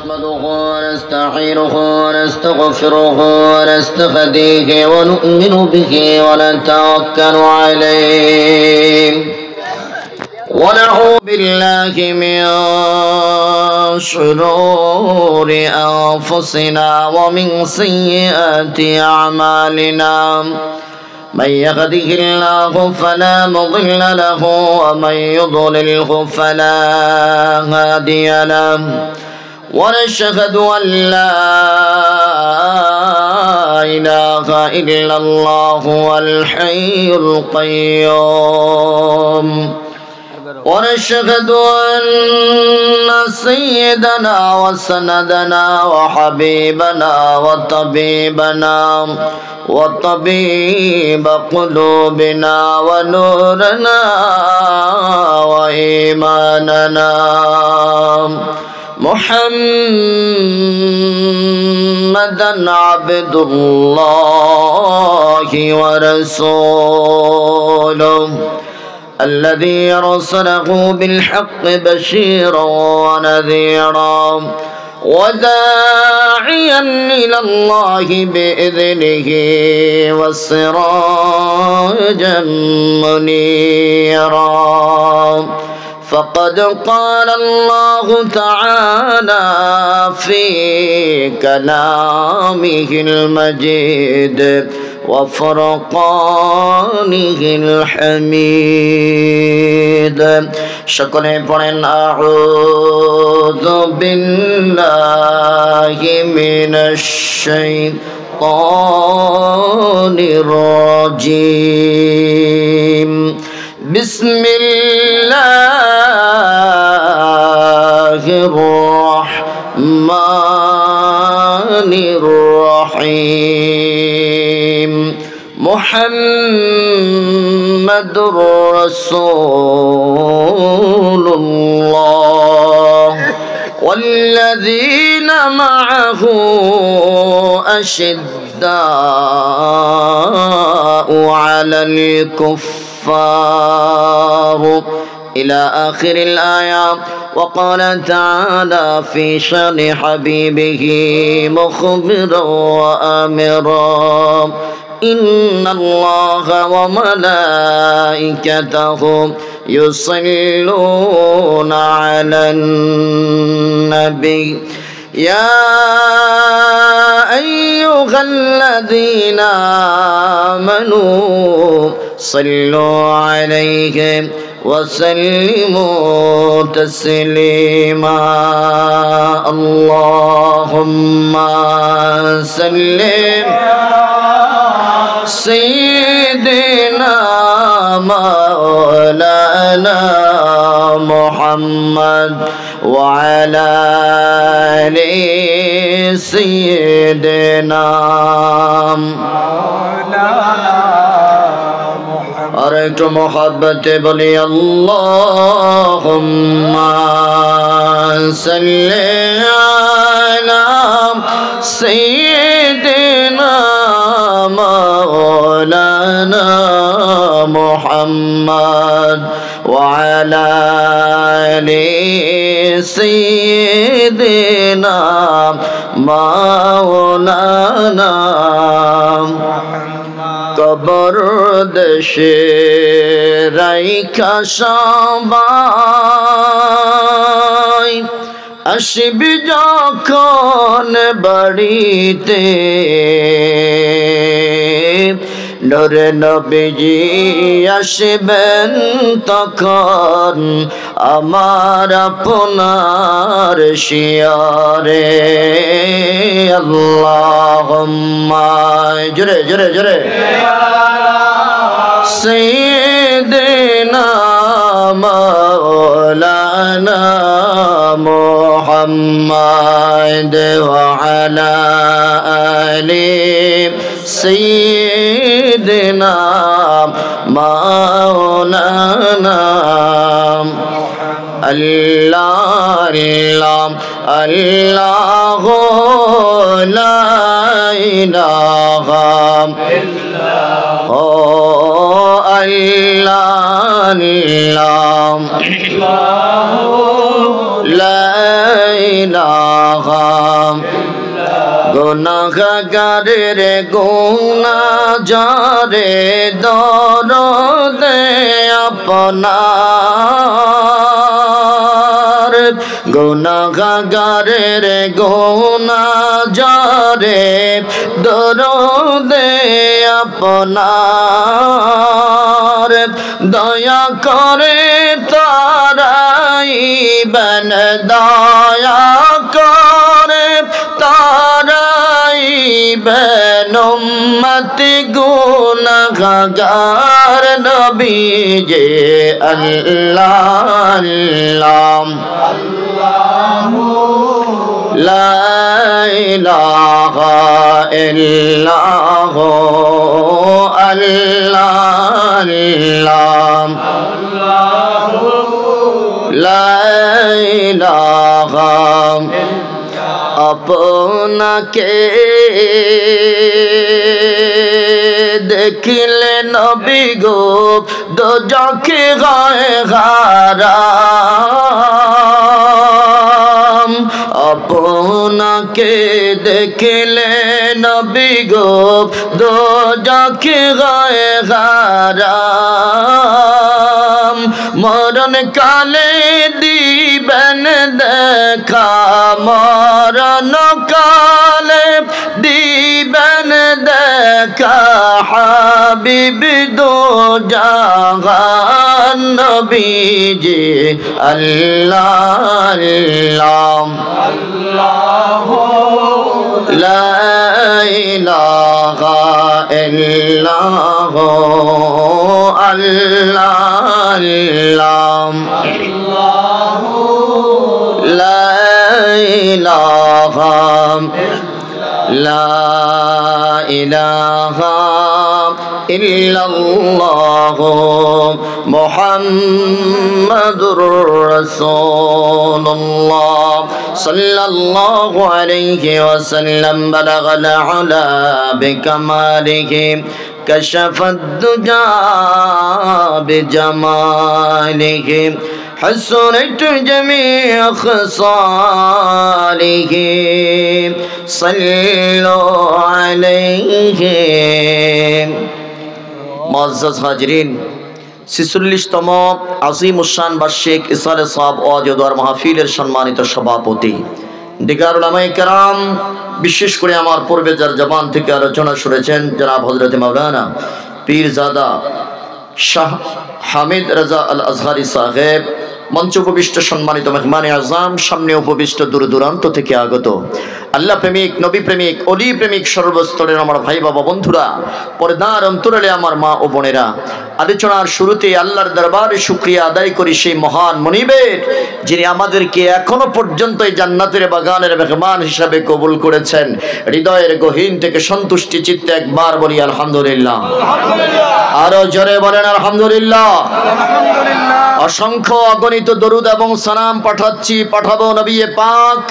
نحمده ونستعينه ونستغفره ونستهديه ونؤمن به ونتوكل عليه ونعوذ بالله من شرور أنفسنا ومن سيئات أعمالنا من يهده الله فلا مضل له ومن يضلله فلا هادي له ونشهد أن لا إله إلا الله الحي القيوم ونشهد أن سيدنا وسندنا وحبيبنا وطبيبنا وطبيب قلوبنا ونورنا وإيماننا محمدا عبد الله ورسوله الذي أرسله بالحق بشيرا ونذيرا وداعيا إلى الله بإذنه وسراجا منيرا فقد قال الله تعالى في كلامه المجيد وفرقانه الحميد شكرا بنا أعوذ بالله من الشيطان الرجيم بسم الله الرحمن الرحيم محمد رسول الله والذين معه أشداء على الكفار إلى آخر الآية. وقال تعالى في شأن حبيبه مخبرا وآمرا إن الله وملائكته يصلون على النبي يا أيها الذين آمنوا صلوا عليه وسلموا تسليما اللهم سلم سيدنا مولانا محمد وعلى آل سيدنا مولانا اور ایک محبت بلی اللہم صلی علی سیدنا مولانا محمد وعلى آل سيدنا مولانا কবর দেশে রাইখা সবাই আসবি যখন বাড়িতে নূরে নবীজি আসবেন তখন আমার আপনার শিয়ারে আল্লাহুম্মা জোরে জোরে জোরে সাইয়্যিদিনা মাওলানা মুহাম্মদ ওয়া আলা আলি سيدنا مولانا الله الله الله لا إله إلا الله আল্লাহ লা ইলাহা গুনাহগারের গুনাহ যারে দরদে আপনার গুনাহগারের গুনাহ যারে দরদে আপনার দয়া করে তারাইবেন দয়া করে তারাইবেন উম্মতি গুনাহগার নবীজি আল্লাহ আল্লাহ লা ইলাহা ইল্লাল্লাহ আল্লাহ লা ইলাহা আপনাকে দেখিলে নবী গো দোজখে গায়ে হারাম আপনাকে দেখিলে নবী গো দোজখে গায়ে হারাম মরণ কালে দিবেন দেখা মরণ কালে দিবেন দেখা হাবিব দো জাহান নবীজি আল্লাহ আল্লাহ লা ইলাহা ইল্লাল্লাহ আল্লাহ লা ইলাহা লা ইলাহা ইল্লাল্লাহ মুহাম্মাদুর রাসূলুল্লাহ সাল্লাল্লাহু আলাইহি ওয়াসাল্লাম বালাগাল আলা বিকামালিহি কাশাফাদ দুজা বিজামালিহি حسنت جميع خصاله صلوا عليه معزز حاضرین 46তম আজিমুশান বার্ষিক ইসালে সাহাব ওয়াজদার মাহফিলের সম্মানিত সভাপতি দিগার উলামায়ে কেরাম বিশেষ করে আমার পূর্বে যার জবান থেকে আলোচনা শুনেছেন জনাব হযরত মাওলানা পীরজাদা শাহ হামিদ রাজা আল আজহারি সাহেব মঞ্চ উপবিষ্ট সম্মানিত মেহমানে আজম সামনে উপবিষ্ট দূর দূরান্ত থেকে আগত আল্লাহ প্রেমিক নবী প্রেমিক অলি প্রেমিক সর্বস্তরের আমার ভাই বাবা বন্ধুরা পর্দার অন্তরালে আমার মা ও বোনেরা আলোচনার শুরুতে আল্লাহর দরবারে শুকরিয়া আদায় করি সেই মহান মুনিবের যিনি আমাদেরকে এখনো পর্যন্ত এই জান্নাতের বাগানের মেহমান হিসাবে কবুল করেছেন হৃদয়ের গহীন থেকে সন্তুষ্টি চিত্তে একবার বলি আলহামদুলিল্লাহ আরো জোরে বলেন আলহামদুলিল্লাহ অসংখ্য অগণিত দরুদ এবং সালাম পাঠাবো নবী পাক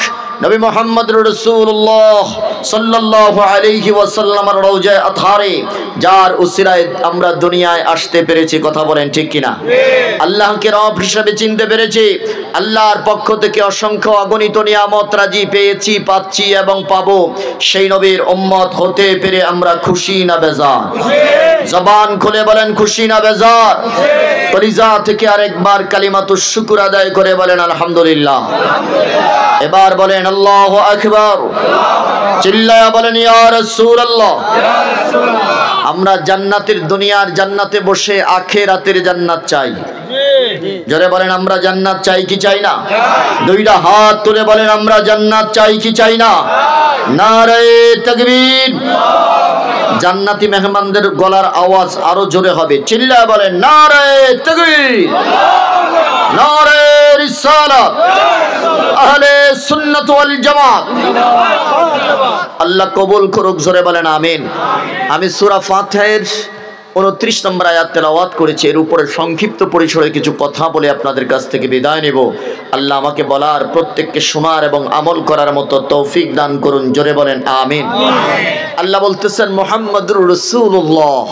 নবী মুহাম্মদ রাসূলুল্লাহ সাল্লাল্লাহু আলাইহি ওয়াসাল্লামের রওজায়ে আতহারে যার উসিলায় আমরা দুনিয়ায় আসতে পেরেছি কথা বলেন ঠিক কিনা আল্লাহকে রব হিসেবে চিনতে পেরেছি আল্লাহর পক্ষ থেকে অসংখ্য অগণিত নিয়ামত রাজি পেয়েছি পাচ্ছি এবং পাবো সেই নবীর উম্মত হতে পেরে আমরা খুশি না বেজার জবান খুলে বলেন খুশি না বেজার কলিজা থেকে আরেকবার কালিমাতুশ শুকর আদায় করে বলেন আলহামদুলিল্লাহ এবার বলেন আল্লাহু আকবার চিল্লায়া বলেন ইয়া রাসূলুল্লাহ আমরা জান্নাতের দুনিয়ার জান্নাতে বসে আখিরাতের জান্নাত চাই জোরে বলেন আমরা জান্নাত চাই কি চাই না দুইটা হাত তুলে বলেন আমরা জান্নাত চাই কি চাই না নারে তাকবীর জান্নাতি মেহমানদের গলার আওয়াজ আরো জোরে হবে চিল্লায়া বলেন নারে তাকবীর নারে রিসালাত আহলে সুন্নাত ওয়াল জামাত আল্লাহ কবুল করুক জোরে বলেন আমিন আমি সূরা ফাতিহার 29 নম্বর আয়াত তেলাওয়াত করেছি এর উপরে সংক্ষিপ্ত পরিসরে কিছু কথা বলে আপনাদের কাছ থেকে বিদায় নেব আল্লাহ আমাকে বলার প্রত্যেককে শোনার এবং আমল করার মতো তৌফিক দান করুন জোরে বলেন আমিন আল্লাহ বলতেছেন মুহাম্মাদুর রাসূলুল্লাহ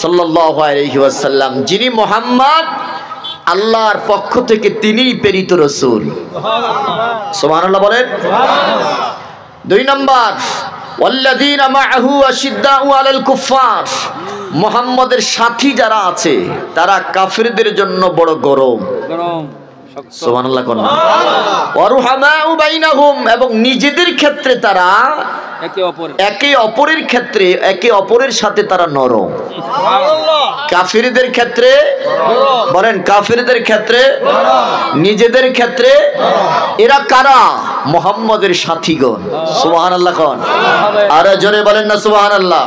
সাল্লাল্লাহু আলাইহি ওয়াসাল্লাম, যিনি মুহাম্মদ আল্লাহর পক্ষ থেকে তিনিই প্রেরিত রাসূল। সুবহানাল্লাহ বলেন। দুই নাম্বার, ওয়াল্লাযীনা মাআহু আশিদ্দাউ আলাল কুফফার, মুহাম্মদের সাথী যারা আছে তারা কাফিরদের জন্য বড় গরম। সুবহানাল্লাহ কোন না। ওয়া রুহামাউ বাইনাহুম, এবং নিজেদের ক্ষেত্রে তারা একে অপরের ক্ষেত্রে একে অপরের সাথে তারা নরম। কাফিরদের ক্ষেত্রে বলেন, কাফিরদের ক্ষেত্রে, নিজেদের ক্ষেত্রে এরা কারা? মুহাম্মদের সাথীগণ। সুবহানাল্লাহ কোন। আর জোরে বলেন না সুবহানাল্লাহ।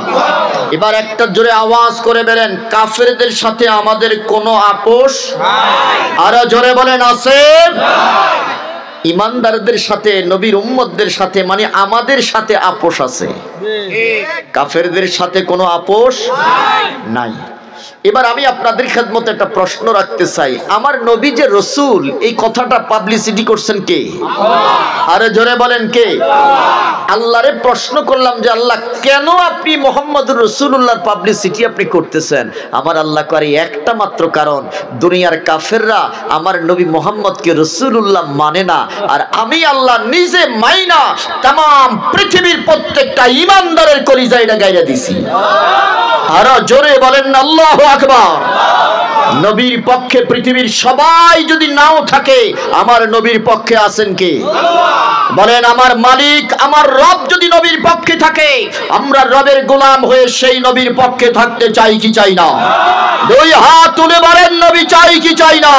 এবার একটা জোরে আওয়াজ করে বলেন, কাফিরদের সাথে আমাদের কোনো আপোষ নাই। আর জোরে বলেন, আছে? ইমানদারদের সাথে, নবীর উম্মতদের সাথে, মানে আমাদের সাথে আপোষ আছে, কাফেরদের সাথে কোনো আপোষ নাই। এবার আমি আপনাদের খেদমতে একটা প্রশ্ন রাখতে চাই, আমার নবী যে রাসূল, এই কথাটা পাবলিসিটি করছেন কে? আরে জোরে বলেন কে? আল্লাহরে প্রশ্ন করলাম যে আল্লাহ, কেন আপনি মুহাম্মদুর রাসূলুল্লাহর পাবলিসিটি আপনি করতেছেন? আমার আল্লাহ করে একটা মাত্র কারণ, দুনিয়ার কাফেররা আমার নবী মুহাম্মদকে রাসূলুল্লাহ মানে না, আর আমি আল্লাহ নিজে মাইনা तमाम পৃথিবীর প্রত্যেকটা ঈমানদারের কলিজায় এটা গাইরা দিছি। আর জোরে বলেন না আল্লাহু আকবার। নবীর পক্ষে পৃথিবীর সবাই যদি নাও থাকে, আমার নবীর পক্ষে আছেন কে? বলেন, আমার মালিক, আমার রব যদি নবীর পক্ষে থাকে, আমরা রবের গোলাম হয়ে সেই নবীর পক্ষে থাকতে চাই কি চাই না? দুই হাত তুলে বলেন, নবী চাই কি চাই না?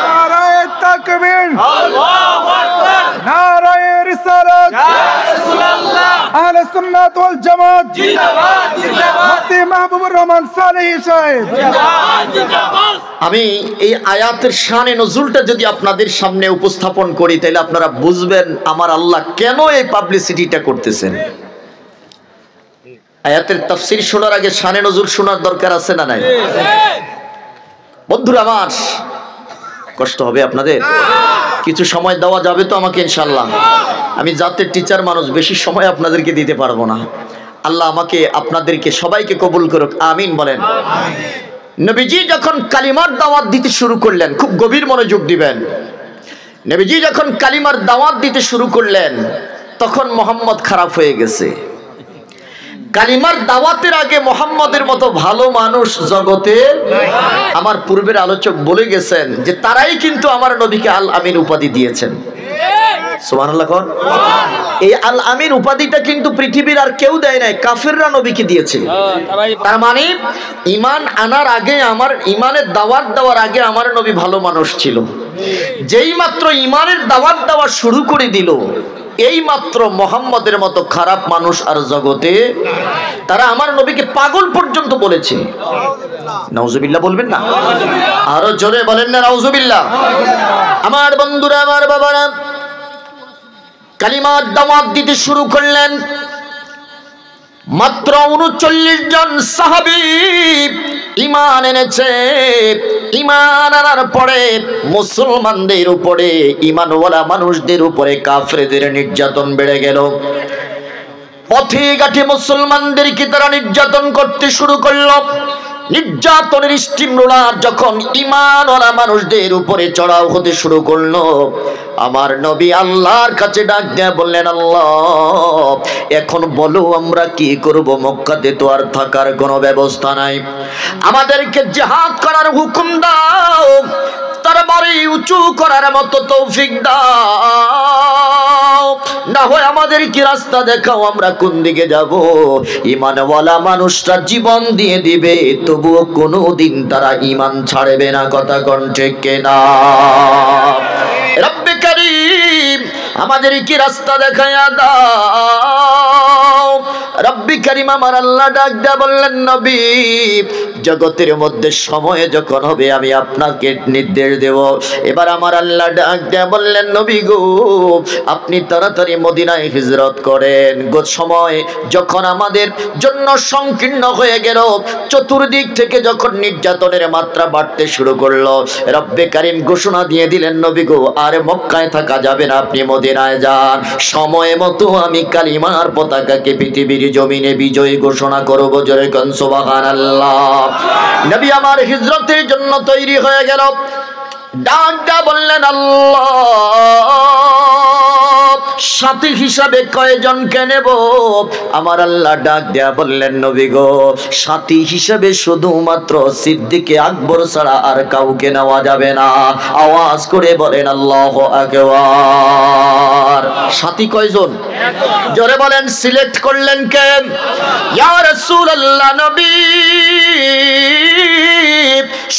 নারায়ে তাকবীর, আল্লাহু আকবার, নারায়ে রিসালাত, ইয়া রাসূলুল্লাহ, আহলে সুন্নাত ওয়াল জামাত জিন্দাবাদ, জিন্দাবাদ, মুফতি মাহবুবুর রহমান সালেহী সাহেব জিন্দাবাদ, জিন্দাবাদ। আমি এই আয়াতের শানে নজুলটা যদি আপনাদের সামনে উপস্থাপন করি, তাহলে আপনারা বুঝবেন আমার আল্লাহ কেন এই পাবলিসিটিটা করতেছেন। আয়াতের তাফসীর শোনার আগে শানে নজুল শোনার দরকার আছে না নাই? বন্ধুরা আমার, কষ্ট হবে আপনাদের? কিছু সময় দেওয়া যাবে তো আমাকে ইনশাআল্লাহ? আমি জাতের টিচার মানুষ, বেশি সময় আপনাদেরকে দিতে পারবো না। আল্লাহ আমাকে আপনাদেরকে সবাইকে কবুল করুক, আমিন বলেন। নবীজি যখন কালিমার দাওয়াত দিতে শুরু করলেন, খুব গভীর মনোযোগ দিবেন। নবীজি যখন কালিমার দাওয়াত দিতে শুরু করলেন, তখন মুহাম্মদ খারাপ হয়ে গেছে। কালিমার দাওয়াতের আগে মুহাম্মদের মতো ভালো মানুষ জগতে, আমার পূর্বের আলোচক বলে গেছেন যে তারাই কিন্তু আমার নবীকে আল আমিন উপাধি দিয়েছেন। সুবহানাল্লাহ কোন। এই আল আমিন উপাধিটা কিন্তু পৃথিবীর আর কেউ দেয় নাই, কাফেররা নবীকে দিয়েছে। তার মানে ঈমান আনার আগে, আমার ঈমানের দাওয়াত দেওয়ার আগে আমার নবী ভালো মানুষ ছিল। যেই মাত্র ঈমানের দাওয়াত দেওয়া শুরু করে দিল, এই মাত্র মুহাম্মদের মতো খারাপ মানুষ আর জগতে, তারা আমার নবীকে পাগল পর্যন্ত বলেছে। নাউজুবিল্লাহ বলবেন না? আরো জোরে বলেন না নাউজুবিল্লাহ। আমার বন্ধুরা, আমার বাবারা, কালিমার দাওয়াত দিতে শুরু করলেন। মাত্র 39 জন সাহাবী ঈমান এনেছে। ঈমান আনার পরে মুসলমানদের উপরে, ঈমানওয়ালা মানুষদের উপরে কাফেরদের নির্যাতন বেড়ে গেল। পথে ঘাটে মুসলমানদেরকে তারা নির্যাতন করতে শুরু করলো। নির্যাতনের স্টিম রোলার যখন ঈমানওয়ালা মানুষদের উপরে চড়াও হতে শুরু করলো, আমার নবী আল্লাহর কাছে ডাক দিয়ে বললেন, আল্লাহ এখন বলো আমরা কি করব? মক্কাতে তো আর থাকার কোনো ব্যবস্থা নাই, আমাদেরকে জিহাদ করার হুকুম দাও, তার বাড়ি উঁচু করার মতো তৌফিক দাও, না হয় আমাদের কি রাস্তা দেখাও, আমরা কোন দিকে যাব? ঈমানওয়ালা মানুষরা জীবন দিয়ে দিবে, তবুও কোনোদিন তারা ঈমান ছাড়বে না। কথা কোন ঠিক কিনা? রব্বে কারীম আমাদের কি রাস্তা দেখায়া দাও। রব্বি কারীম আমার আল্লাহ ডাক দিয়া বললেন, নবী জগতের মধ্যে সময় যখন হবে আমি আপনাকে নির্দেশ দেব। এবার আমার আল্লাহ ডাক দিয়া বললেন, নবী গো আপনি তাড়াতাড়ি মদিনায় হিজরত করেন। সময় যখন আমাদের জন্য সংকীর্ণ হয়ে গেল, চতুর্দিক থেকে যখন নির্যাতনের মাত্রা বাড়তে শুরু করলো, রব্বে কারীম ঘোষণা দিয়ে দিলেন, নবী গো আর মক্কায় থাকা যাবে না, আপনি মদিনায় যান। সময় মতো আমি কালিমার পতাকাকে পৃথিবীর জমিনে বিজয় ঘোষণা করব। জোরে কোন সুবহানাল্লাহ। নবী আমার হিজরতের জন্য তৈরি হয়ে গেল। ডাকটা বললেন আল্লাহ, সাথী হিসাবে কয়জনকে নেব? আমার আল্লাহ ডাক দেয়া বললেন, নবী গো, সাথী হিসাবে শুধুমাত্র সিদ্দিকে আকবর ছাড়া আর কাউকে নেওয়া যাবে না। আওয়াজ করে বলেন আল্লাহু আকবার। সাথী কয়জন? জোরে বলেন। সিলেক্ট করলেন কে? ইয়া রাসূলুল্লাহ, নবী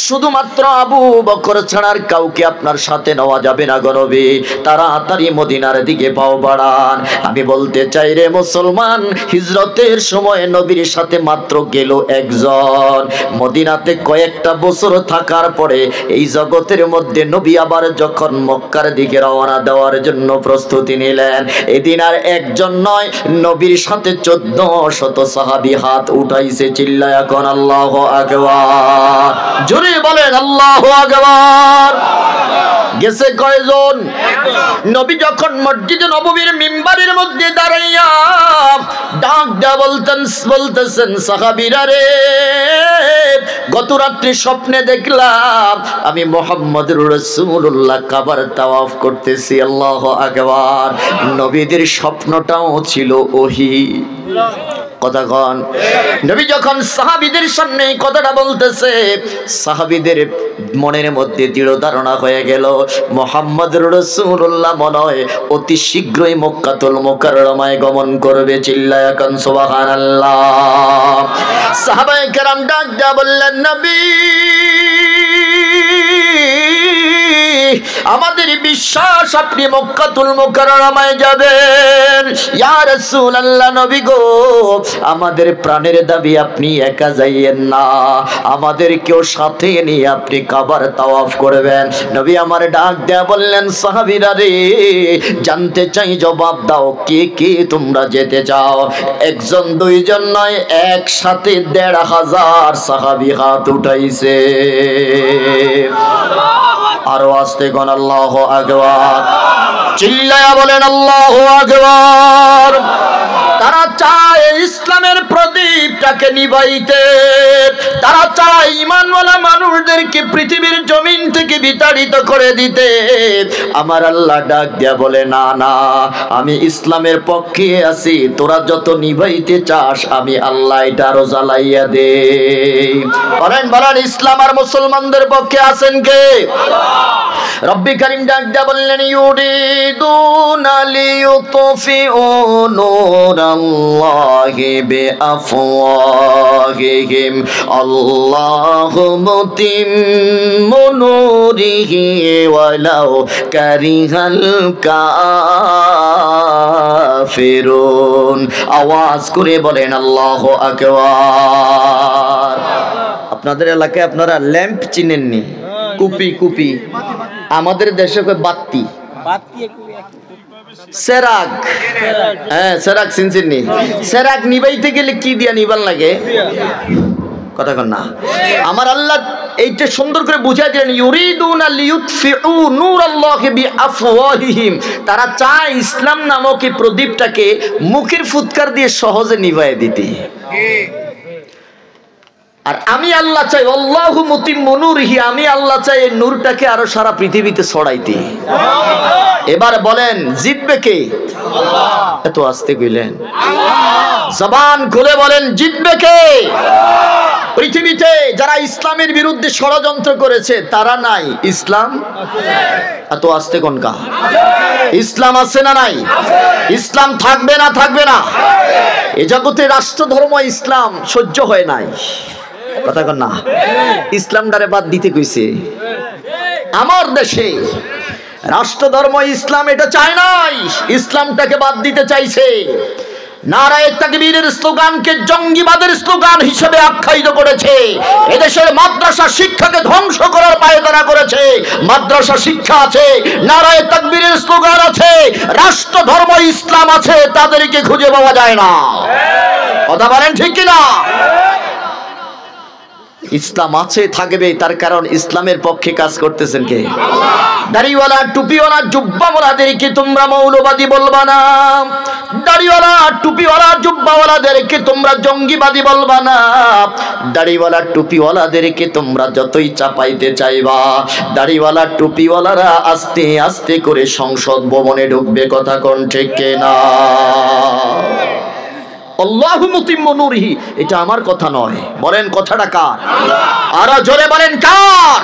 শুধুমাত্র আবু বকর ছাড়া আর কাউকে আপনার সাথে নেওয়া যাবে না গো নবী। তাড়াতাড়ি মদিনার দিকে পাও বাড়ান। আমি বলতে চাই রে মুসলমান, হিজরতের সময় নবীর সাথে মাত্র গেল একজন। মদিনাতে কয়েকটা বছর থাকার পরে এই জগতের মধ্যে নবী আবার যখন মক্কার দিকে রওনা দেওয়ার জন্য প্রস্তুতি নিলেন, এদিন আর একজন নয়, নবীর সাথে 1400 সাহাবী হাত উঠাইছে। চিল্লায় এখন আল্লাহু আকবার। জোরে বলেন আল্লাহু আকবার। গেছে কয়জন? নবী যখন মসজিদে নববীর মিম্বারের মধ্যে দাঁড়াইয়া ডাক দেয়া বলতেছেন, সাহাবীরা রে, গত রাত্রে স্বপ্নে দেখলাম আমি মুহাম্মদুর রাসূলুল্লাহ কাবার তাওয়াফ করতেছি। আল্লাহু আকবার। নবীদের স্বপ্নটাও ছিল ওহী। কথা কন। নবী যখন সাহাবীদের সামনে কথাটা বলতেছে, সাহাবীদের মনের মধ্যে দৃঢ় ধারণা হয়ে গেল মুহাম্মদুর রাসূলুল্লাহ মনে হয় অতি শীঘ্রই মক্কাতুল মুকাররমায় গমন করবে। চিল্লায়া কান সুবহানাল্লাহ। সাহাবায়ে কেরাম ডাক দিয়া বললেন, নবী আমাদের বিশ্বাস আপনি মক্কাতুল মুকাররমায় যাবেন। ইয়া রাসূলুল্লাহ, নবী গো, আমাদের প্রাণের দাবি আপনি একা যাইয়েন না, আমাদেরকেও সাথে নিয়ে আপনি কাবার তাওয়াফ করবেন। নবী আমার ডাক দেয়া বললেন, সাহাবীরা রে, জানতে চাই, জবাব দাও, কে কে তোমরা যেতে চাও? একজন দুইজন নয়, একসাথে 1500 সাহাবী হাত উঠাইছে। আরো আস্তে কোন আল্লাহু আকবার। চিল্লায়া বলেন আল্লাহু আকবার। তারা চায় ইসলামের প্রদীপটাকে নিভাইতে, তারা চায় ঈমানওয়ালা মানুষদেরকে পৃথিবীর জমিন থেকে বিতাড়িত করে দিতে। আমার আল্লাহ ডাক দিয়া বলে, না না, আমি ইসলামের পক্ষে আছি, তোরা যত নিভাইতে চাস আমি আল্লাহ এটা আরো জ্বালাইয়া দে। বলেন বলেন, ইসলাম আর মুসলমানদের পক্ষে আছেন কে? রব্বি কারীম ডাক দিয়া বললেন, ইউরিদুনা লিইউতফিউ নূরাল্লাহি বিআফওয়াহিহিম আল্লাহু মুতিম্মু নূরিহি ওয়ালাউ কারিহাল কাফিরুন। আওয়াজ করে বলেন আল্লাহু আকবার। আপনাদের এলাকায় আপনারা ল্যাম্প চিনেননি? কুপি কুপি, আমাদের দেশে বাতি, সেরাক। হ্যাঁ, সেরাক চিনছেননি? সেরাক নিবাইতে গেলে কি দিয়া নিবান লাগে? কথা কন না। আমার আল্লাহ এইটা সুন্দর করে বুঝাই দিলেন, ইউরিদুনা লিইউতফিউ নূরাল্লাহি বিআফওয়াহিহিম। তারা চায় ইসলাম নামক এই প্রদীপটাকে মুখের ফুৎকার দিয়ে সহজে নিভাইয়ে দিতে। আর আমি আল্লাহ চাই, আল্লাহু মুতিম্মু নূরিহি, আমি আল্লাহ চাই এই নূরটাকে আরো সারা পৃথিবীতে ছড়াইতে। এবার বলেন, জিতবে কে? আল্লাহ। এত আস্তে কইলেন? জবান খুলে বলেন, জিতবে কে? পৃথিবীতে যারা ইসলামের বিরুদ্ধে ষড়যন্ত্র করেছে তারা নাই, ইসলাম আছে। এত আস্তে কোনকা? ইসলাম আছে না নাই? ইসলাম থাকবে না থাকবে না? এই জগতে রাষ্ট্র ধর্ম ইসলাম সহ্য হয় নাই। কথা কন না। ইসলামটারে বাদ দিতে কইছে। আমার দেশে রাষ্ট্র ধর্ম ইসলাম এটা চায় নাই, ইসলামটাকে বাদ দিতে চাইছে। নারায়ে তাকবীরের স্লোগানকে জঙ্গিবাদের স্লোগান হিসেবে আখ্যায়িত করেছে। এদেশের মাদ্রাসা শিক্ষাকে ধ্বংস করার পায়তারা করেছে। মাদ্রাসা শিক্ষা আছে, নারায়ে তাকবীরের স্লোগান আছে, রাষ্ট্র ধর্ম ইসলাম আছে, তাদেরকে খুঁজে পাওয়া যায় না। কথা বলেন ঠিক কিনা? ইসলাম আছে থাকবে, তার কারণ ইসলামের পক্ষে কাজ করতেছেন কে? দাড়িওয়ালা টুপিওয়ালা জুব্বাওয়ালাদেরকে তোমরা মৌলবাদী বলবা না, দাড়িওয়ালা টুপিওয়ালা জুব্বাওয়ালাদেরকে তোমরা জঙ্গিবাদী বলবা না, দাড়িওয়ালা টুপিওয়ালাদেরকে তোমরা যতই চাপাইতে চাইবা, দাড়িওয়ালা টুপিওয়ালারা আস্তে আস্তে করে সংসদ ভবনে ঢুকবে। কথা কোন ঠিক কিনা? আল্লাহু মুতিম্মু নূরিহি, এটা আমার কথা নয়। বলেন কথাটা কার? আরো জোরে বলেন কার?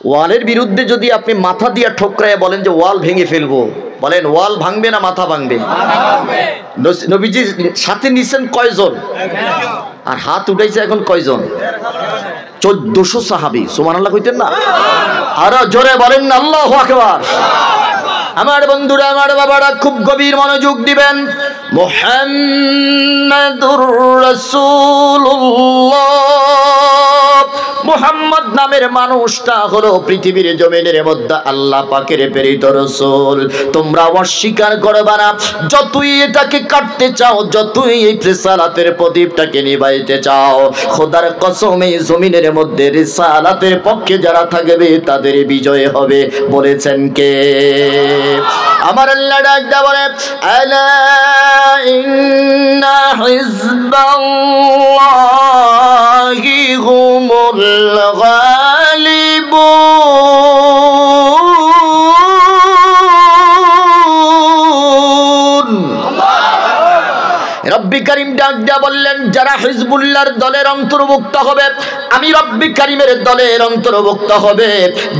ওয়ালের বিরুদ্ধে যদি আপনি মাথা দিয়ে ঠোকরায় বলেন যে ওয়াল ভেঙে ফেলবো, বলেন ওয়াল ভাঙবে না মাথা ভাঙবে? নবীজি সাথে নিছেন কয়জন? আর হাত উঠাইছে এখন কয়জন? 1400 সাহাবী। সুবহানাল্লাহ কইতেন না? আরো জোরে বলেন না আল্লাহু আকবার। আমার বন্ধুরা, আমার বাবারা খুব গভীর মনোযোগ দিবেন। মুহাম্মাদুর রাসূলুল্লাহ, মুহাম্মদ নামের মানুষটা হলো পৃথিবীর জমিনের মধ্যে আল্লাহ পাকের প্রেরিত রাসূল। তোমরা অস্বীকার করবে না, যতই এটাকে কাটতে চাও, যতই এই রিসালাতের প্রদীপটাকে নিভাইতে চাও, খোদার কসম এই জমিনের মধ্যে রিসালাতের পক্ষে যারা থাকবে তাদের বিজয় হবে। বলেছেন কে? আমার আল্লাহ ডাক দা বলে, আলা ইন্না হিজবাল্লাহি হুমুল গালিবুন। রব্বি কারীম ডাক দিয়া বললেন, যারা হিজবুল্লাহর দলের অন্তর্ভুক্ত হবে, আমি রব্বি কারীমের দলের অন্তর্ভুক্ত হবে,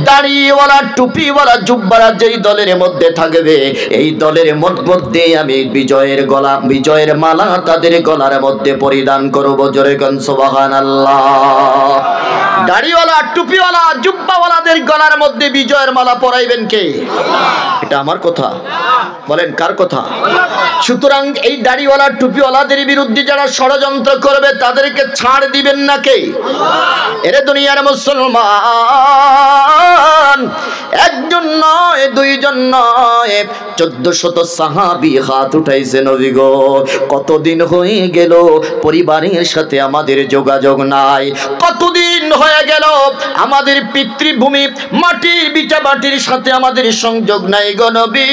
দাড়িওয়ালা টুপিওয়ালা জুব্বারা যেই দলের মধ্যে থাকবে, এই দলের মধ্যে আমি বিজয়ের মালা তাদের গলার মধ্যে পরিধান করব। জোরে কোন সুবহানাল্লাহ। দাড়িওয়ালা টুপিওয়ালা জুব্বাওয়ালাদের গলার মধ্যে বিজয়ের মালা পরাইবেন কে? এটা আমার কথা। বলেন কার কথা? সুতরাং এই দাড়িওয়ালা টুপিওয়ালাদের বিরুদ্ধে যারা ষড়যন্ত্র করবে তাদেরকে ছাড় দিবেন না কে? এরে দুনিয়ার মুসলমান, একজন নয়, দুইজন নয়, 1400 সাহাবী হাত উঠাইছে। নবী গো, কতদিন হয়ে গেল পরিবারের সাথে আমাদের যোগাযোগ নাই, কতদিন হয়ে গেল আমাদের পিতৃভূমি মাটির বিটা মাটির সাথে আমাদের সংযোগ নাই গো নবী।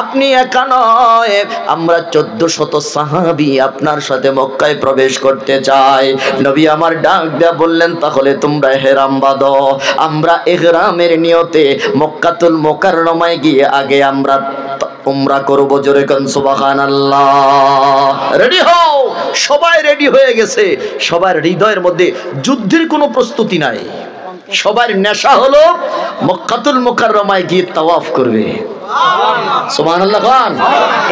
আপনি একা নয়, আমরা 1400 সাহাবী আপনার সাথে মক্কায় প্রবেশ করতে চাই। নবী আমার ডাক দেয়া বললেন, তাহলে তোমরা ইহরাম বাঁধো, আমরা ইহরামের নিয়তে মক্কাতুল মুকাররমায় গিয়ে আগে আমরা উমরা করব। জোরে কোন সুবহানাল্লাহ। রেডি হও। সবাই রেডি হয়ে গেছে, সবার হৃদয়ের মধ্যে যুদ্ধের কোনো প্রস্তুতি নাই, সবার নেশা হলো মক্কাতুল মুকাররমায় গিয়ে তাওয়াফ করবে। সুবহানাল্লাহ খান।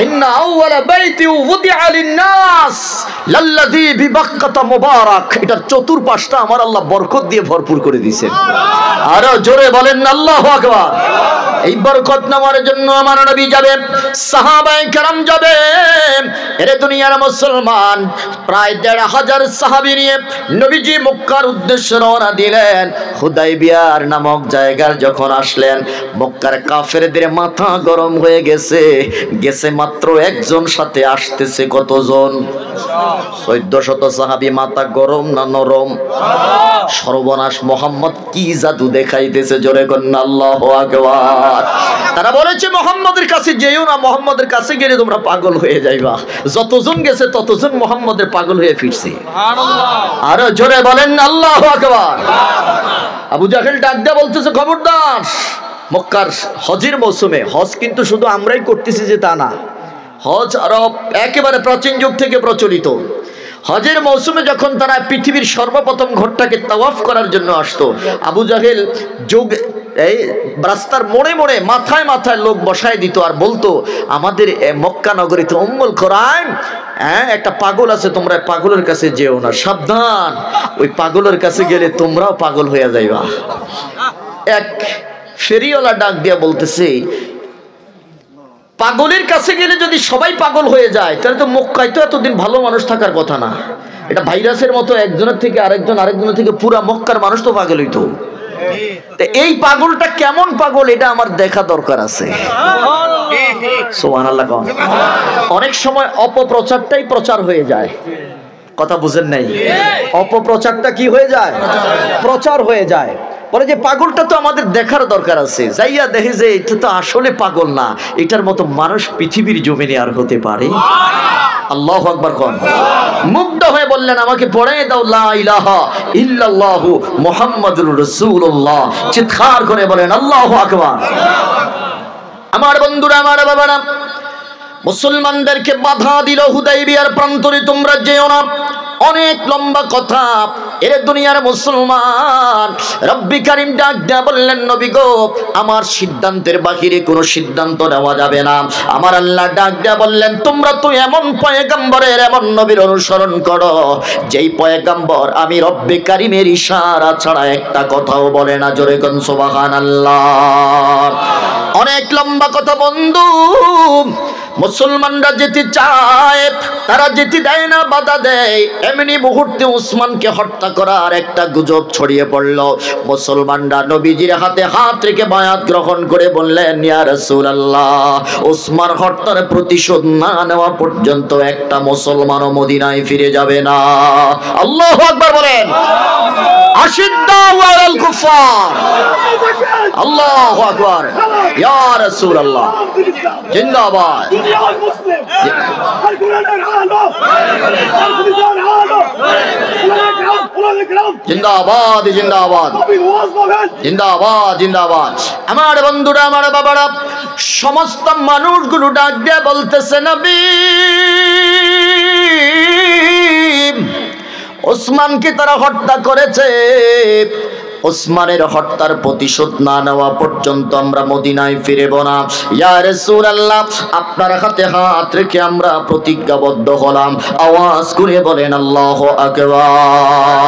ইন্না আউওয়ালা বাইতি উদিআ লিন-নাস লাল্লাযী বিবাক্কাতা মুবারাক। এটার চতুর্পাশটা আমার আল্লাহ বরকত দিয়ে ভরপুর করে দিয়েছেন। আরো জোরে বলেন আল্লাহু আকবার। এই বরকত নেওয়ার জন্য আমার নবী যাবে, সাহাবায়ে কেরাম যাবে। এরে দুনিয়ার মুসলমান, প্রায় ১৫০০ সাহাবী নিয়ে নবীজি মক্কার উদ্দেশ্যে রওনা দিলেন। হুদাইবিয়ার নামক জায়গায় যখন আসলেন, মক্কার কাফেরদের মাথা গরম হয়ে গেছে মাত্র একজন, সাথে আসতেছে কতজন? ১৪০০ সাহাবী। মাথা গরম না নরম? সর্বনাশ, মোহাম্মদ কি জাদু দেখাইতেছে। জোরে কন্যা আল্লাহু আকবার। তারা বলেছে মোহাম্মদের কাছে যেও না, মোহাম্মদের কাছে গেলে তোমরা পাগল হয়ে যাইবা। যতজন গেছে ততজন মোহাম্মদের পাগল হয়ে ফিরছে। আরো জোরে বলেন আল্লাহু আকবার। আবু জাহেল ডাক দিয়া বলতেছে, খবরদার, মক্কার হজের মৌসুমে, হজ কিন্তু শুধু আমরাই করতেছি যে তা না, হজ আরব একেবারে প্রাচীন যুগ থেকে প্রচলিত। হজের মৌসুমে যখন তারা পৃথিবীর সর্বপ্রথম ঘরটাকে তাওয়াফ করার জন্য আসতো, আবু জাহেল এই রাস্তার মোড়ে মোড়ে মাথায় মাথায় লোক বসায় দিত আর বলতো, আমাদের মক্কা নগরীতে উম্মুল কুরাইন একটা পাগল আছে, তোমরা পাগলের কাছে যেও না, সাবধান, ওই পাগলের কাছে গেলে তোমরাও পাগল হয়ে যাইবা। এক ফেরিওয়ালা ডাক দিয়া বলতেছে, পাগলের কাছে গেলে যদি সবাই পাগল হয়ে যায় তাহলে তো মক্কায় তো এতদিন ভালো মানুষ থাকার কথা না, এটা ভাইরাসের মতো একজনের থেকে আরেকজনের থেকে পুরা মক্কার মানুষ তো পাগল হইতো। এই পাগলটা কেমন পাগল এটা আমার দেখা দরকার আছে। সুবহানাল্লাহ। অনেক সময় অপপ্রচারটাই প্রচার হয়ে যায়। কথা বুঝেন নাই? অপপ্রচারটা কি হয়ে যায়? প্রচার হয়ে যায়। বলে যে পাগলটা তো আমাদের দেখার দরকার আছে, যাইয়া দেখে যে এটা তো আসলে পাগল না, এটার মতো মানুষ পৃথিবীর জমিনে আর হতে পারে? আল্লাহু আকবার কোন। মুগ্ধ হয়ে বললেন আমাকে পড়াই দাও লা ইলাহা ইল্লাল্লাহু মুহাম্মাদুর রাসূলুল্লাহ। চিৎকার করে বলেন আল্লাহু আকবার। আমার বন্ধুরা, আমার বাবারা, মুসলমানদেরকে বাধা দিল হুদাইবিয়ার প্রান্তরে তোমরা যেও না। অনেক লম্বা কথা। এ দুনিয়ার মুসলমান, রব্বি কারীম ডাক দেয়া বললেন নবী গো, আমার সিদ্ধান্তের বাহিরে কোনো সিদ্ধান্ত নেওয়া যাবে না। আমার আল্লাহ ডাক দেয়া বললেন তোমরা তো এমন পয়গম্বরের, এমন নবীর অনুসরণ করো যেই পয়গম্বর আমি রব্বি কারীমের ইশারা ছাড়া একটা কথাও বলে না। জোরে কোন সুবহানাল্লাহ। অনেক লম্বা কথা বন্ধু। মুসলমানরা যেতে চায়, তারা যেতে দেয় না, বাধা দেয়। এমনি মুহূর্তে উসমানকে হত্যা করার একটা গুজব ছড়িয়ে পড়ল। মুসলমানরা নবীজির হাতে হাত রেখে বায়াত গ্রহণ করে বললেন ইয়া রাসূলুল্লাহ, উসমান হত্যার প্রতিশোধ না নেওয়া পর্যন্ত একটা মুসলমানও মদিনায় ফিরে যাবে না। আল্লাহু আকবার বলেন। আশিদ্দাউ আলাল কুফার। আল্লাহু আকবার। ইয়া রাসূলুল্লাহ জিন্দাবাদ। জিন্দাবাদ জিন্দাবাদ জিন্দাবাদ জিন্দাবাদ। আমার বন্ধুরা, আমার বাবারা, সমস্ত মানুষগুলো ডাক দিয়ে বলতেছে নবী, ওসমানকে তারা হত্যা করেছে, ওসমানের হত্যার প্রতিশোধ না নেওয়া পর্যন্ত আমরা মদিনায় ফিরব না। ইয়া রাসূলুল্লাহ, আপনার হাতে হাত রেখে আমরা প্রতিজ্ঞাবদ্ধ হলাম। আওয়াজ করে বলেন আল্লাহু আকবার।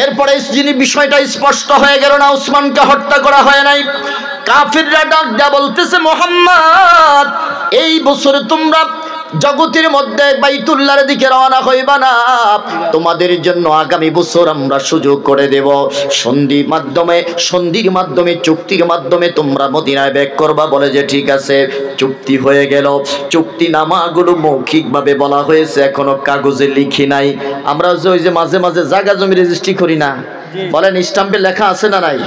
এরপরে যিনি বিষয়টা স্পষ্ট হয়ে গেল না, ওসমানকে হত্যা করা হয় নাই। কাফিররা ডাক দেয়া বলতেছে মুহাম্মদ, এই বছরে তোমরা জগতের মধ্যে বাইতুল্লাহর দিকে রওনা হইবা না, তোমাদের জন্য আগামী বছর আমরা সুযোগ করে দেব। সন্ধির মাধ্যমে চুক্তির মাধ্যমে তোমরা মদিনায় ব্যাক করবা। বলে যে ঠিক আছে, চুক্তি হয়ে গেল। চুক্তি নামাগুলো মৌখিকভাবে বলা হয়েছে, এখনো কাগজে লিখি নাই। আমরা ওই যে মাঝে মাঝে জায়গা জমি রেজিস্ট্রি করি না, বলেন স্টাম্পে লেখা আছে না নাই?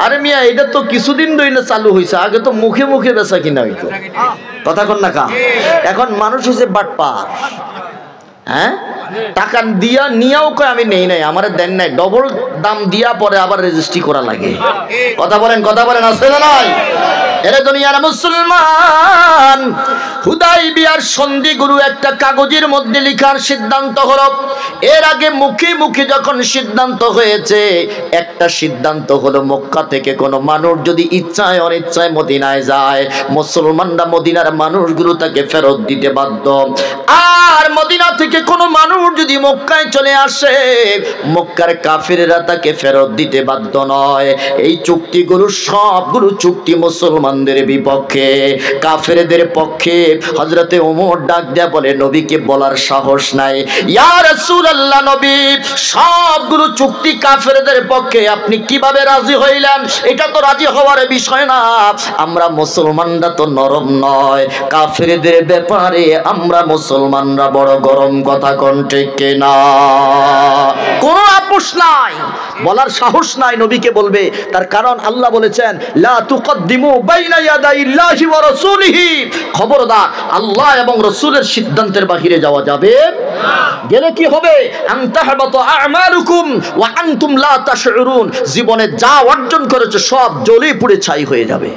আরে মিয়া, এটা তো কিছুদিন ধরে চালু হয়েছে, আগে তো মুখে মুখে বেচা কিনা হইতো। কথা কন না কা? এখন মানুষ হচ্ছে বাটপার। হ্যাঁ, টাকা দিয়া নিয়াও কয় আমি নেই নাই, আমার দেন নাই, ডবল দাম দিয়া পরে আবার রেজিস্ট্রি করা লাগে। কথা বলেন, কথা বলেন, আছে না নাই? এরে দুনিয়ার মুসলমান, হুদাইবিয়ার সন্ধিগুলো একটা কাগজের মধ্যে লেখার সিদ্ধান্ত হলো। এর আগে মুখে মুখে যখন সিদ্ধান্ত হয়েছে, একটা সিদ্ধান্ত হলো মক্কা থেকে কোনো মানুষ যদি ইচ্ছায় অনিচ্ছায় মদিনায় যায়, মুসলমানরা মদিনার মানুষগুলো তাকে ফেরত দিতে বাধ্য। আর মদিনা থেকে কোনো মানুষ যদি মক্কায় চলে আসে, মক্কার কাফিররা তাকে ফেরত দিতে বাধ্য নয়। এই চুক্তিগুলো সবগুলো চুক্তি মুসলমানদের বিপক্ষে, কাফেরদের পক্ষে। হযরতে ওমর ডাক দেয়া বলে নবীকে বলার সাহস নাই, ইয়া রাসূলুল্লাহ নবী, সবগুলো চুক্তি কাফেরদের পক্ষে, আপনি কিভাবে রাজি হইলেন? এটা তো রাজি হওয়ার বিষয় না। আমরা মুসলমানরা তো নরম নয়, কাফেরদের ব্যাপারে আমরা মুসলমানরা বড় গরম। কথা কোন ঠিক না? কোনো আপোষ নাই, বলার সাহস নাই নবীকে বলবে। তার কারণ আল্লাহ বলেছেন লা তুকদ্দিমু বাইনা ইয়াদাইল্লাহি ওয়া রাসূলিহি, খবরদার আল্লাহ এবং রাসূলের সিদ্ধান্তের বাহিরে যাওয়া যাবে না। গেলে কি হবে? আনতাহবাতু আ'মালুকুম ওয়া আনতুম লা তাশউরুন, জীবনে যা অর্জন করেছে সব জ্বলে পুড়ে ছাই হয়ে যাবে।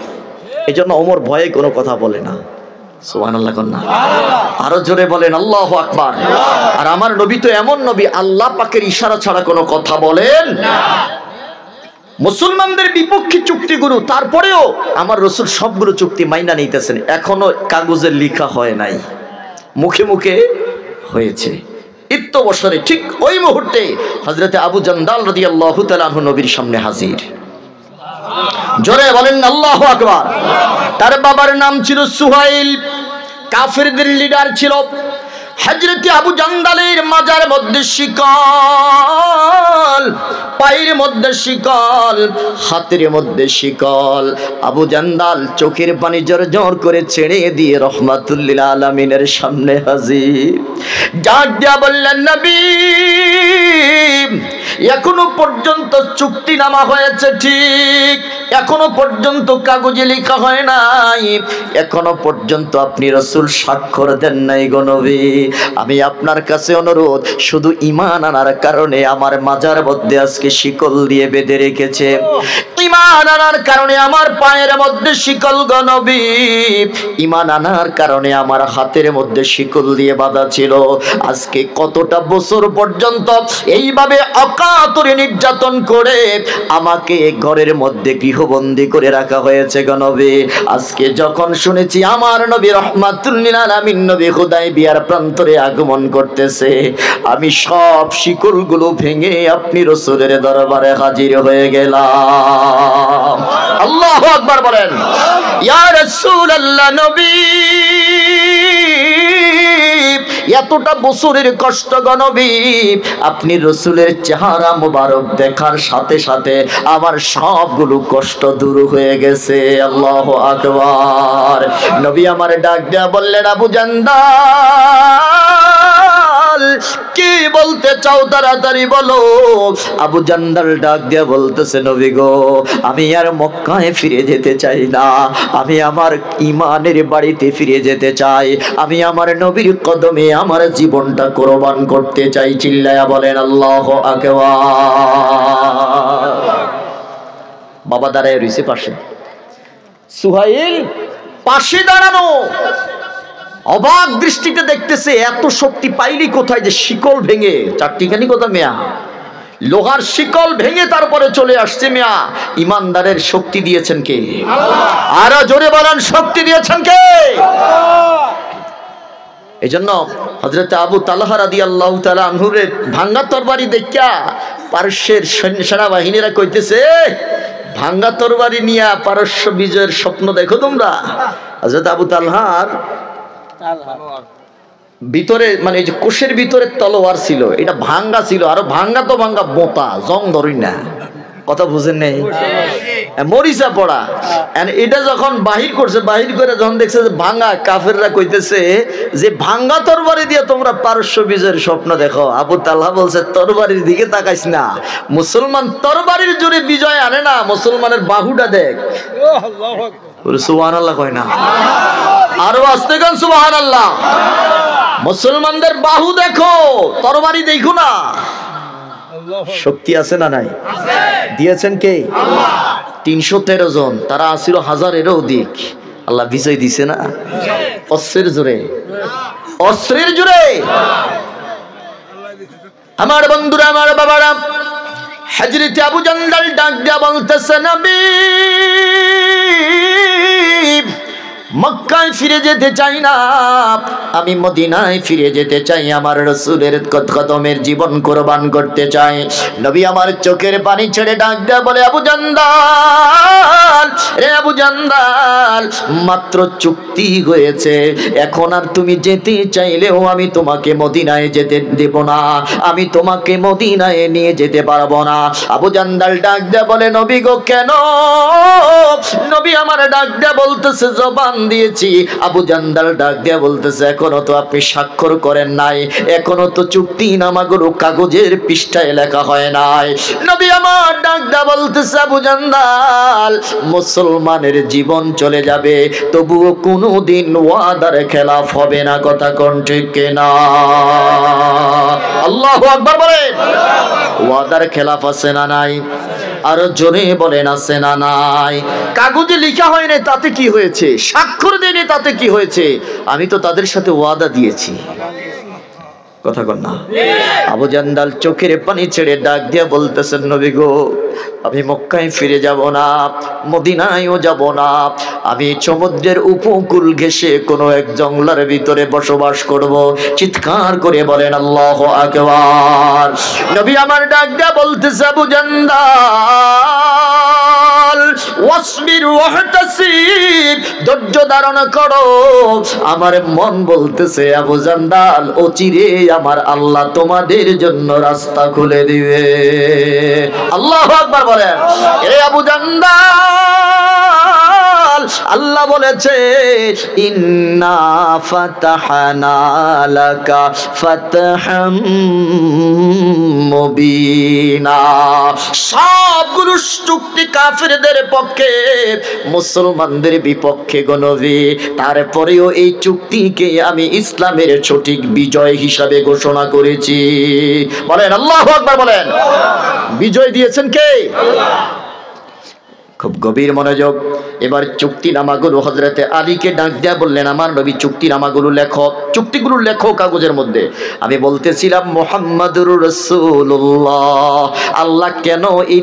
এজন্য ওমর ভয়ে কোনো কথা বলে না। সুবহানাল্লাহ কন্না, আরো জোরে বলেন আল্লাহু আকবার। আর আমার নবী তো এমন নবী, আল্লাহ পাকের ইশারা ছাড়া কোনো কথা বলেন না। মুসলমানদের বিপক্ষে চুক্তিগুলো, তারপরেও আমার রাসূল সবগুলো চুক্তি মাইনা নিতেছেন। এখনো কাগজে লেখা হয় নাই, মুখে মুখে হয়েছে। ইত্ত বছরে ঠিক ওই মুহূর্তে হযরতে আবু জান্দাল রাদিয়াল্লাহু তাআলা আনহু নবীর সামনে হাজির। জোরে বলেন আল্লাহু আকবার। তার বাবার নাম ছিল সুহাইল, কাফেরদের লিডার ছিল। হযরত আবু জান্দালের মাজার মধ্যে শিকল, পায়ের মধ্যে শিকল, হাতের মধ্যে শিকল। আবু জান্দাল চোখের পানি জড় করে ছেড়ে দিয়ে রহমাতুল লিল আলামিনের সামনে হাজির। ডাক দিয়া বললেন, নবী এখনো পর্যন্ত চুক্তিনামা হয়েছে ঠিক, এখনো পর্যন্ত কাগজে লেখা হয় নাই, এখনো পর্যন্ত আপনি রাসূল স্বাক্ষর দেন নাই গো নবী। আমি আপনার কাছে অনুরোধ, শুধু ঈমান আনার কারণে আমার মাজার মধ্যে আজকে শিকল দিয়ে বেঁধে রেখেছে, ঈমান আনার কারণে আমার পায়ের মধ্যে শিকল গো নবী, ঈমান আনার কারণে আমার হাতের মধ্যে শিকল দিয়ে বাঁধা ছিল। আজকে কতটা বছর পর্যন্ত এইভাবে অকাতরে নির্যাতন করে আমাকে ঘরের মধ্যে গৃহবন্দী করে রাখা হয়েছে গো নবী। আজকে যখন শুনেছি আমার নবী রহমাতুল লিল আলামিন নবী হুদায়বিয়ার প্রান্তরে আগমন করতেছে, আমি সব শিকলগুলো ভেঙে আপনি রাসূলের দরবারে হাজির হয়ে গেলাম। আল্লাহু আকবার বলেন। ইয়া রাসূলুল্লাহ, নবী এতটা বছরের কষ্ট গো নবী, আপনি রাসূলের চেহারা মোবারক দেখার সাথে সাথে আমার সবগুলো কষ্ট দূর হয়ে গেছে। আল্লাহু আকবার। নবী আমার ডাক দেয়া বললেন, আবু জান্দাল কি বলতে চাও তাড়াতাড়ি বলো। আবু জান্দাল ডাক দিয়া বলতেছে, নবী গো আমি আর মক্কায় ফিরে যেতে চাই না, আমি আমার ঈমানের বাড়িতে ফিরে যেতে চাই, আমি আমার নবীর কদমে আমার জীবনটা কোরবান করতে চাই। চিল্লায়া বলেন আল্লাহু আকবার। বাবা দাঁড়ায় রইছে পাশে, সুহাইল পাশে দাঁড়ানো, অবাক দৃষ্টিতে দেখতেছে এত শক্তি পাইলি কোথায় যে শিকল ভেঙে, চারটিখানি কথা মেয়া, লোহার শিকল ভেঙে তারপরে চলে আসছে মিয়া। ইমানদারের শক্তি দিয়েছেন কে? আরো জোরে বলেন, শক্তি দিয়েছেন কে? এই জন্য হযরত আবু তালহা রাদিয়াল্লাহু তাআলা আনহুর ভাঙ্গা তরবারি দেখা পারস্যের সেনাবাহিনীরা কইতেছে, ভাঙ্গা তরবারি নিয়ে পারস্য বিজয়ের স্বপ্ন দেখো তোমরা। হযরত আবু তালহার ভিতরে মানে এই যে কোষের ভিতরে তলোয়ার ছিল, এটা ভাঙ্গা ছিল, আরো ভাঙ্গা তো ভাঙ্গা বোতা, জং ধরি না, কথা বুঝেন নেই, মরিচা পড়া। এটা যখন বাহির করছে, বাহির করে যখন দেখছে যে ভাঙ্গা, কাফেররা কইতেছে যে ভাঙ্গা তরবারি দিয়ে তোমরা পারস্য বিজয়ের স্বপ্ন দেখো। আবু তালহা বলছে, তরবারির দিকে তাকাইস না, মুসলমান তরবারির জোরে বিজয় আনে না, মুসলমানের বাহুটা দেখ। সুবহানাল্লাহ কয় না? আরো আস্তে গান সুবহানাল্লাহ। মুসলমানদের বাহু দেখো, তরবারি দেখো না। শক্তি আছে না নাই? দিয়েছেন কে? 313 জন, তারা আসিল 1000-এরও অধিক। আল্লাহ বিজয় দিছে না অস্ত্রের জোরে, অস্ত্রের জোরে। আমার বন্ধুরা, আমার বাবারা, হযরত আবু জান্দাল ডাক দিয়া বলতেছে, নবী মক্কায় ফিরে যেতে চাই না, আমি মদিনায় ফিরে যেতে চাই, আমার রাসূলের কদমের জীবন কোরবান করতে চাই। নবী আমার চোখের পানি ছেড়ে ডাক দেয়া বলে, আবু জান্দাল রে আবু জান্দাল, মাত্র চুক্তি হয়েছে, এখন আর তুমি যেতে চাইলেও আমি তোমাকে মদিনায় যেতে দেব না, আমি তোমাকে মদিনায় নিয়ে যেতে পারবো না। আবু জান্দাল ডাক দেয়া বলে, নবী গো কেন? নবী আমার ডাক দেয়া বলতেছে, জবান দিয়েছি। আবু জান্দাল ডাক দিয়া বলতেছে, এখনো তো আপনি স্বাক্ষর করেন নাই, এখনো তো চুক্তিনামাগুলো কাগজের পৃষ্ঠায় লেখা হয় নাই। নবী আমার ডাক দিয়া বলতেছে, আবু জান্দাল মুসলমানের জীবন চলে যাবে, তবুও কোনোদিন ওয়াদার খেলাফ হবে না, কথা কোন ঠিক কিনা? আল্লাহু আকবার বলেন। ওয়াদার খেলাফ আছে না নাই? আরো জোরে বলেন, আছে না নাই? কাগজে লেখা হয় না, তাতে কি হয়েছে? স্বাক্ষর দেয়নি, তাতে কি হয়েছে? আমি তো তাদের সাথে ওয়াদা দিয়েছি, কথা কন না? আবু জান্দাল চোখের পানি ছেড়ে ডাক দিয়া বলতেছেন, নবী গো আমি মক্কায় ফিরে যাব না, মদিনায়ও যাব না, আমি সমুদ্রের উপকূল ঘেঁষে কোনো এক জঙ্গলের ভিতরে বসবাস করব। চিৎকার করে বলেন আল্লাহু আকবার। নবী আমার ডাক দিয়া বলতেছে, আবু জান্দাল তাওয়াক্কাল ওয়াসবির ওয়াহতাসিব, ধৈর্য ধারণ করো। আমার মন বলতেছে আবু জান্দাল অচিরে আমার আল্লাহ তোমাদের জন্য রাস্তা খুলে দিবে। আল্লাহু আকবার বলেন। এ আবু জান্দাল, আল্লাহ বলেছে ইন্না ফাতাহনা লাকা ফাতহাম মুবিনা। সবগুলো চুক্তি কাফেরদের পক্ষে, মুসলমানদের বিপক্ষে গো নবী, তারপরেও এই চুক্তিকে আমি ইসলামের সঠিক বিজয় হিসাবে ঘোষণা করেছি। বলেন আল্লাহু আকবার বলেন। বিজয় দিয়েছেন কে? খুব গভীর মনোযোগ। এবার চুক্তিনামাগুলো হযরতে আলীকে ডাক দেয়া বললেন, আমার নবী চুক্তিনামাগুলো লেখো, চুক্তিগুলো লেখো কাগজের মধ্যে। আমি বলতেছিলাম মুহাম্মাদুর রাসূলুল্লাহ, আল্লাহ কেন এই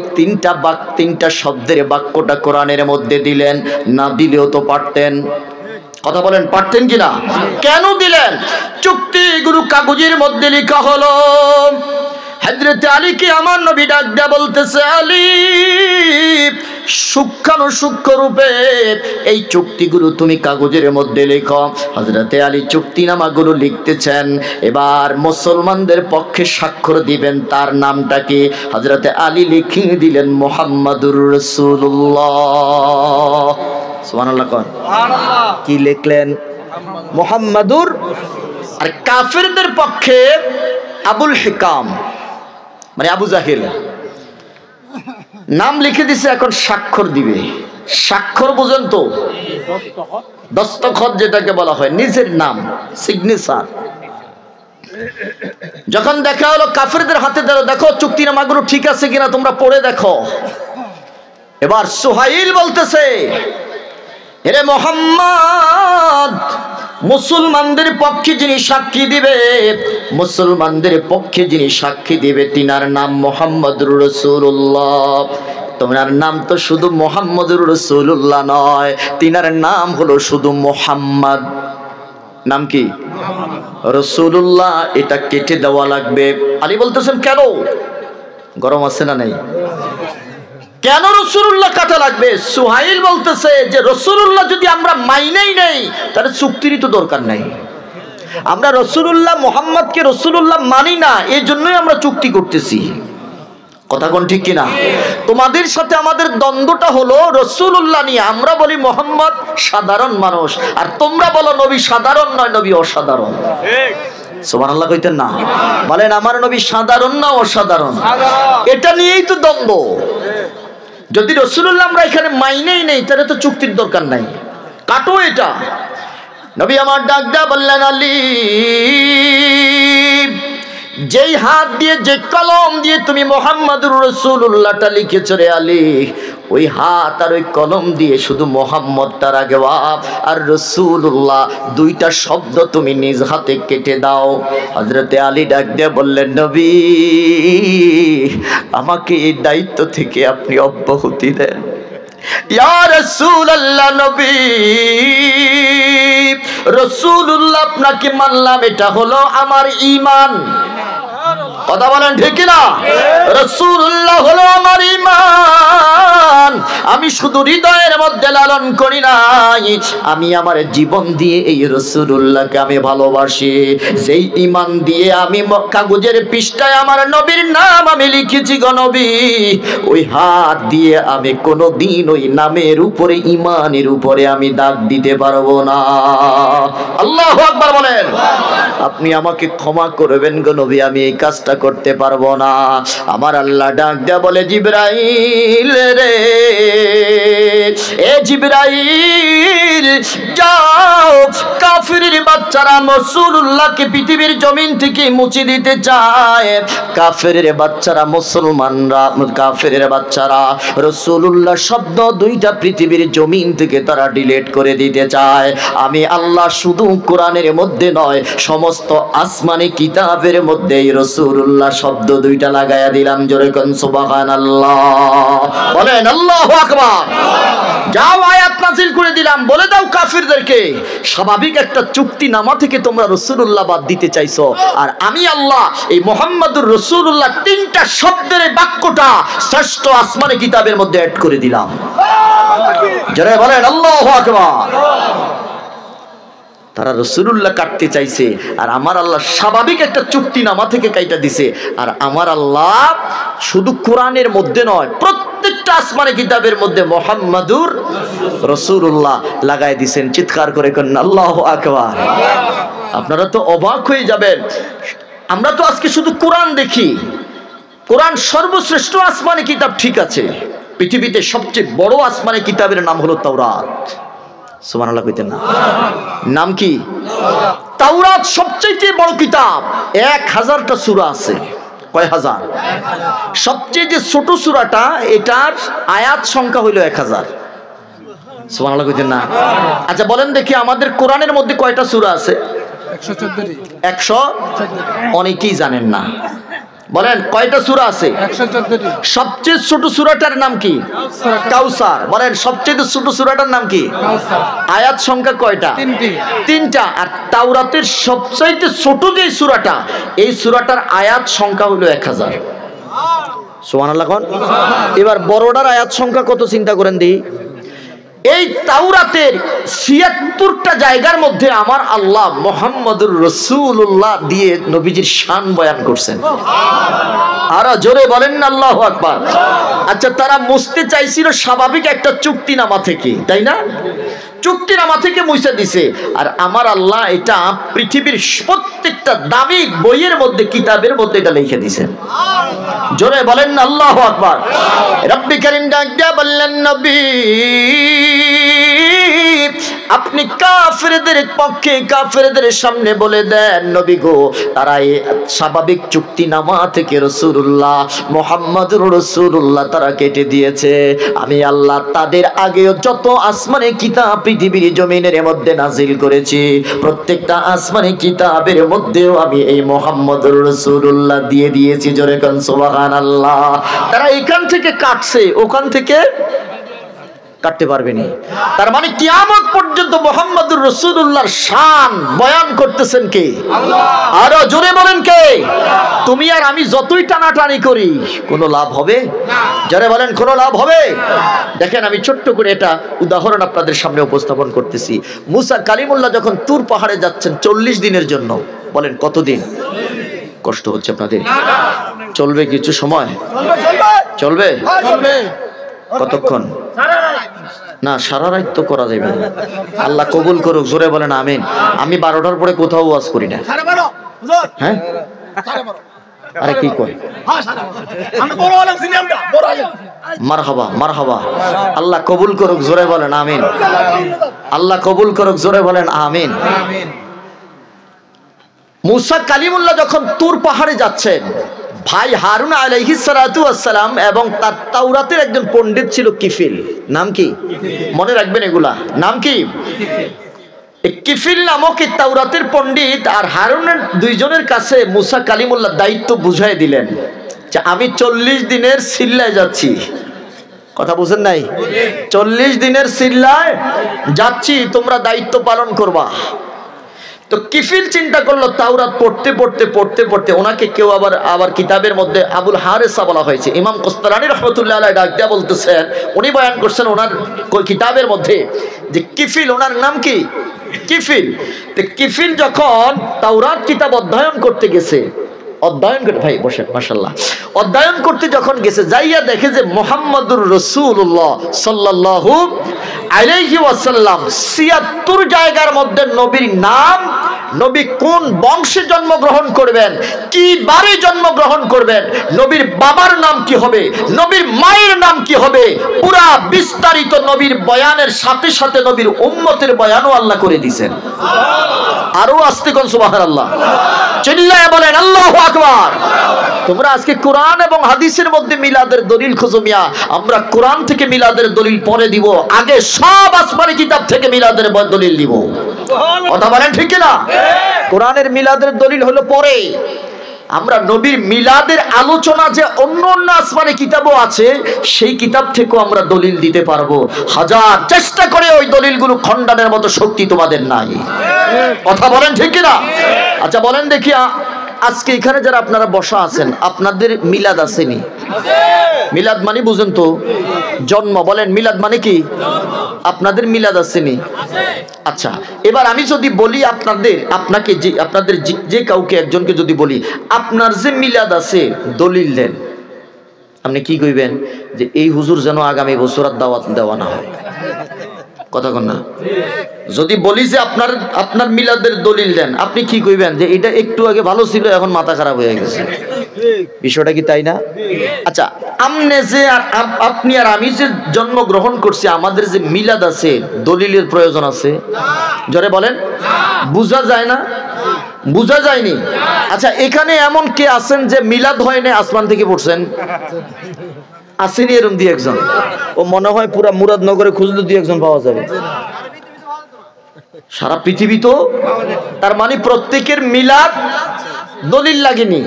তিনটা শব্দের বাক্যটা কোরআনের মধ্যে দিলেন? না দিলেও তো পারতেন। কথা বলেন, পারতেন কিনা? কেন দিলেন? চুক্তিগুলো কাগজের মধ্যে লেখা হলো। হযরত আলীকে আমার নবী ডাক দেয়া বলতেছে, আলী সূক্ষ্ম রূপে এই চুক্তিগুলো তুমি কাগজের মধ্যে লেখো। হযরতে আলী চুক্তিনামাগুলো লিখতেছেন। এবার মুসলমানদের পক্ষে স্বাক্ষর দিবেন, তার নামটা কি? হযরতে আলী লিখে দিলেন মুহাম্মাদুর রাসূলুল্লাহ। সুবহানাল্লাহ কোন? সুবহানাল্লাহ। কি লিখলেন? মুহাম্মাদুর। আর কাফেরদের পক্ষে আবুল হিকাম মানে আবু জাহেল নাম লিখে দিছে, এখন স্বাক্ষর দিবে। স্বাক্ষর বুঝেন তো? দস্তখত যেটাকে বলা হয়, নিজের নাম, সিগনেচার। যখন দেখা হলো কাফেরদের হাতে দিল, দেখো চুক্তিনামাগুলো ঠিক আছে কিনা তোমরা পড়ে দেখো। এবার সুহাইল বলতেছে, এরে মুহাম্মদ, মুসলমানদের পক্ষে যিনি সাক্ষী দিবে, মুসলমানদের পক্ষে যিনি সাক্ষী দিবে তিনার নাম মুহাম্মাদুর রাসূলুল্লাহ। তোমার নাম তো শুধু মুহাম্মাদুর রাসূলুল্লাহ নয়, তিনার নাম হলো শুধু মুহাম্মদ। নাম কি? রাসূলুল্লাহ। এটা কেটে দেওয়া লাগবে। আলী বলতেছেন কেন? গরম আছে না নাই? কেন রাসূলুল্লাহ কাটা লাগবে? সুহাইল বলতেছে যে রাসূলুল্লাহ যদি আমরা মাইনেই নেই তাহলে চুক্তিরই তো দরকার নাই। আমরা রাসূলুল্লাহ মুহাম্মদকে রাসূলুল্লাহ মানি না, এই জন্যই আমরা চুক্তি করতেছি। কথা কোন ঠিক কিনা? তোমাদের সাথে আমাদের দ্বন্দ্বটা হলো রাসূলুল্লাহ নিয়ে। আমরা বলি মুহাম্মদ সাধারণ মানুষ, আর তোমরা বলো নবী সাধারণ নয়, নবী অসাধারণ। ঠিক। সুবহানাল্লাহ কইতেন না? বলেন আমার নবী সাধারণ না অসাধারণ? এটা নিয়েই তো দ্বন্দ্ব। যদি রাসূলুল্লাহ আমরা এখানে মাইনেই নেই তাহলে তো চুক্তির দরকার নাই, কাটো এটা। নবী আমার ডাক দেয়া বললেন, আলী যেই হাত দিয়ে যে কলম দিয়ে তুমি মুহাম্মাদুর রাসূলুল্লাহটা লিখেছো রে আলী, ওই হাত আর ওই কলম দিয়ে শুধু মুহাম্মদটার আগে ওয়াব আর রাসূলুল্লাহ দুইটা শব্দ তুমি নিজ হাতে কেটে দাও। হযরতে আলী ডাক দিয়ে বললেন, নবী আমাকে এই দায়িত্ব থেকে আপনি অব্যাহতি দেন। ইয়া রাসূলুল্লাহ, নবী রাসূলুল্লাহ আপনাকে মানলাম, এটা হলো আমার ঈমান। কথা বলেন ঠিক না? রাসূলুল্লাহ হলো আমার ঈমান। আমি শুধু হৃদয়ের মধ্যে লালন করি নাই, আমি আমার জীবন দিয়ে এই রাসূলুল্লাহকে আমি ভালোবাসি। যেই ঈমান দিয়ে আমি কাগজের পৃষ্ঠায় আমার নবীর নাম আমি লিখেছি গো নবী, ওই হাত দিয়ে আমি কোনোদিন ওই নামের উপরে ঈমানের উপরে আমি দাগ দিতে পারবো না। আল্লাহু আকবার বলেন। আপনি আমাকে ক্ষমা করবেন গো নবী, আমি এই কাজটা করতে পারবো না। আমার আল্লাহ ডাক দেয়া বলে, জিবরাইল রে, এ জিবরাইল যাও, কাফিরের বাচ্চারা রাসূলুল্লাহকে পৃথিবীর জমিন থেকে মুছে দিতে চায়। কাফিরের বাচ্চারা মুসলমানরা, কাফিরের বাচ্চারা রাসূলুল্লাহ শব্দ দুইটা পৃথিবীর জমিন থেকে তারা ডিলিট করে দিতে চায়। আমি আল্লাহ শুধু কোরআনের মধ্যে নয়, সমস্ত আসমানি কিতাবের মধ্যে রাসূলুল্লাহ রাসূলুল্লাহ শব্দ দুইটা লাগায়া দিলাম, জোরে কোন সুবহানাল্লাহ, বলেন আল্লাহু আকবার। যাও আয়াত নাযিল করে দিলাম, বলে দাও কাফিরদেরকে স্বাভাবিক একটা চুক্তিনামা থেকে তোমরা রাসূলুল্লাহ বাদ দিতে চাইছো, আর আমি আল্লাহ এই মুহাম্মদুর রাসূলুল্লাহ তিনটা শব্দের এই বাক্যটা শ্রেষ্ঠ আসমানি কিতাবের মধ্যে অ্যাড করে দিলাম, জোরে বলেন আল্লাহু আকবার। তারা রাসূলুল্লাহ কাটতে চাইছে, আর আমার আল্লাহ স্বাভাবিক একটা চুক্তিনামা থেকে কাইটা দিছে, আর আমার আল্লাহ শুধু কোরআনের মধ্যে নয় প্রত্যেকটা আসমানি কিতাবের মধ্যে মুহাম্মাদুর রাসূলুল্লাহ লাগাই দিবেন। চিৎকার করে কোন আল্লাহু আকবার। আপনারা তো অবাক হয়ে যাবেন, আমরা তো আজকে শুধু কোরআন দেখি, কোরআন সর্বশ্রেষ্ঠ আসমানি কিতাব ঠিক আছে, পৃথিবীতে সবচেয়ে বড় আসমানি কিতাবের নাম হলো তাওরাত। সুবহানাল্লাহ কইতেন না? নাম কি? তাওরাত সবচেয়ে বড় কিতাব, 1000টা সূরা আছে। কয় হাজার? সবচেয়ে যে ছোট সূরাটা এটার আয়াত সংখ্যা হইল 1000। সুবহানাল্লাহ কইতেন না? আচ্ছা বলেন দেখি আমাদের কোরআনের মধ্যে কয়টা সূরা আছে? 114টি। 100? অনেকেই জানেন না, বলেন কয়টা সূরা আছে? 114টি। সবচেয়ে ছোট সূরাটার নাম কি? কাউসার। বলেন সবচেয়ে ছোট সূরাটার নাম কি? কাউসার। আয়াত সংখ্যা কয়টা? 3টা। আর তাওরাতের সবচেয়ে ছোট যে সূরাটা, এই সূরাটার আয়াত সংখ্যা হলো 1000। সুবহানাল্লাহ কোন? এবার বড়টার আয়াত সংখ্যা কত চিন্তা করেন দিই। এই তাওরাতের ৭৬টা জায়গার মধ্যে আমার আল্লাহ মুহাম্মদুর রাসূলুল্লাহ দিয়ে নবীজির শান বয়ান করছেন। আর জোরে বলেন না আল্লাহু আকবার। আচ্ছা তারা মুছতে চাইছিল স্বাভাবিক একটা চুক্তিনামা থেকে, তাই না? চুক্তিনামা থেকে মুছে দিছে, আর আমার আল্লাহ এটা পৃথিবীর প্রত্যেকটা দামি বইয়ের মধ্যে, কিতাবের মধ্যে এটা লিখে দিয়েছেন। জোরে বলেন না আল্লাহু আকবার। রব্বি কারীম ডাক দিয়া বললেন, নবী আপনি কাফেরদের পক্ষে, কাফেরদের সামনে বলে দেন নবী গো, তারা এই স্বাভাবিক চুক্তিনামা থেকে রাসূলুল্লাহ মুহাম্মদুর রাসূলুল্লাহ তারা কেটে দিয়েছে। আমি আল্লাহ তাদের আগেও যত আসমানি কিতাব পৃথিবীর জমিনের মধ্যে নাজিল করেছি, প্রত্যেকটা আসমানি কিতাবের মধ্যেও আমি এই মুহাম্মদুর রাসূলুল্লাহ দিয়ে দিয়েছি। জোরে কোন সুবহানাল্লাহ। তারা এখান থেকে কাটছে, ওখান থেকে কাটতে পারবে না। তার মানে কিয়ামত পর্যন্ত মুহাম্মদুর রাসূলুল্লাহর শান বয়ান করতেছেন কে? আল্লাহ। আরো জোরে বলেন কে? তুমি আর আমি যতই টানাটানি করি কোনো লাভ হবে না। জোরে বলেন কোনো লাভ হবে? দেখেন আমি ছোট্ট করে এটা উদাহরণ আপনাদের সামনে উপস্থাপন করতেছি। মুসা কালিমুল্লাহ যখন তুর পাহাড়ে যাচ্ছেন 40 দিনের জন্য, বলেন কতদিন? কষ্ট হচ্ছে আপনাদের? চলবে কিছু সময়? চলবে? কতক্ষণ? না সারা রাত তো করা যাবে না। আল্লাহ কবুল করুক, জোরে বলেন আমিন। আমি 12টার পরে কোথাও ওয়াজ করি না। হ্যাঁ আরে কি কয়? মারহাবা মারহাবা। আল্লাহ কবুল করুক, জোরে বলেন আমিন। আল্লাহ কবুল করুক, জোরে বলেন আমিন। মুসা কালিমুল্লাহ যখন তুর পাহাড়ে যাচ্ছেন, ভাই হারুন আলাইহিস সালাতু ওয়াস সালাম এবং তার তাওরাতের একজন পণ্ডিত ছিল কিফিল। নাম কি? মনে রাখবেন এগুলা। নাম কি? কিফিল নামক এই তাওরাতের পণ্ডিত আর হারুনের দুইজনের কাছে মুসা কালিমুল্লাহ দায়িত্ব বুঝাই দিলেন যে আমি 40 দিনের সিল্লায় যাচ্ছি। কথা বুঝেন নাই? 40 দিনের সিল্লায় যাচ্ছি, তোমরা দায়িত্ব পালন করবা। তো কিফিল চিন্তা করলো তাওরাত পড়তে পড়তে পড়তে পড়তে ওনাকে কেউ আবার কিতাবের মধ্যে আবুল হারেসা বলা হয়েছে। ইমাম কোস্তালানী রহমতুল্লাহ আলাইহি ডাক দিয়া বলতেছেন, উনি বয়ান করছেন ওনার কিতাবের মধ্যে যে কিফিল, ওনার নাম কি? কিফিল। তো কিফিল যখন তাওরাত কিতাব অধ্যয়ন করতে গেছে, অধ্যয়ন করতে, ভাই বসেন মাশাআল্লাহ, অধ্যয়ন করতে যখন গেছে যাইয়া দেখে যে মুহাম্মদুর রাসূলুল্লাহ সাল্লাল্লাহু আলাইহি ওয়াসাল্লাম ৭৬ জায়গার মধ্যে নবীর নাম, নবী কোন বংশে জন্মগ্রহণ করবেন, কি বারে জন্মগ্রহণ করবেন, নবীর বাবার নাম কি হবে, নবীর মায়ের নাম কি হবে, পুরা বিস্তারিত নবীর বয়ানের সাথে সাথে নবীর উম্মতের বয়ানও আল্লাহ করে দিয়েছেন। আরো আস্তে কোন সুবহানাল্লাহ, চিল্লায়ে বলেন আল্লাহু আকবার। তোমরা আজকে কোরআন এবং হাদিসের মধ্যে মিলাদের দলিল খুঁজো মিয়া, আমরা কোরআন থেকে মিলাদের দলিল পরে দিব, আগে সব আসমানি কিতাব থেকে মিলাদের দলিল দিব। কথা বলেন ঠিক না? কোরআনের মিলাদের দলিল হলো পরে, আমরা নবীর মিলাদের আলোচনা যে অন্য অন্য আসমানি কিতাবও আছে, সেই কিতাব থেকেও আমরা দলিল দিতে পারবো। হাজার চেষ্টা করে ওই দলিলগুলো খণ্ডনের মতো শক্তি তোমাদের নাই। কথা বলেন ঠিক কিনা? আচ্ছা বলেন দেখি, আজকে এখানে যারা আপনারা বসা আছেন, আপনাদের মিলাদ আসেনি? মিলাদ মানে বুঝেন তো জন্ম। বলেন মিলাদ মানে কি? আপনাদের মিলাদ আসেনি? আচ্ছা, এবার আমি যদি বলি আপনাকে আপনাদের যে কাউকে একজনকে যদি বলি আপনার যে মিলাদ আছে দলিল দেন, আপনি কি কইবেন? যে এই হুজুর যেন আগামী বছর আর দাওয়াত দেওয়া না হয়। কথা কন না? যদি বলি যে আপনার মিলাদের দলিল দেন, আপনি কি কইবেন? যে এটা একটু আগে ভালো ছিল, এখন মাথা খারাপ হয়ে গেছে। বিষয়টা কি তাই না? আচ্ছা, আপনি আর আমি যে জন্মগ্রহণ করছি, আমাদের যে মিলাদ আছে দলিলের প্রয়োজন আছে? জোরে বলেন। বুঝা যায় না? বুঝা যায়নি? আচ্ছা, এখানে এমন কে আছেন যে মিলাদ হয় না, আসমান থেকে পড়ছেন? আসেনি এরকম দুই একজন? ও মনে হয় পুরা মুরাদনগরে খুঁজলে দুই একজন পাওয়া যাবে। সারা পৃথিবী তো, তার মানে প্রত্যেকের মিলাদ দলিল লাগেনি।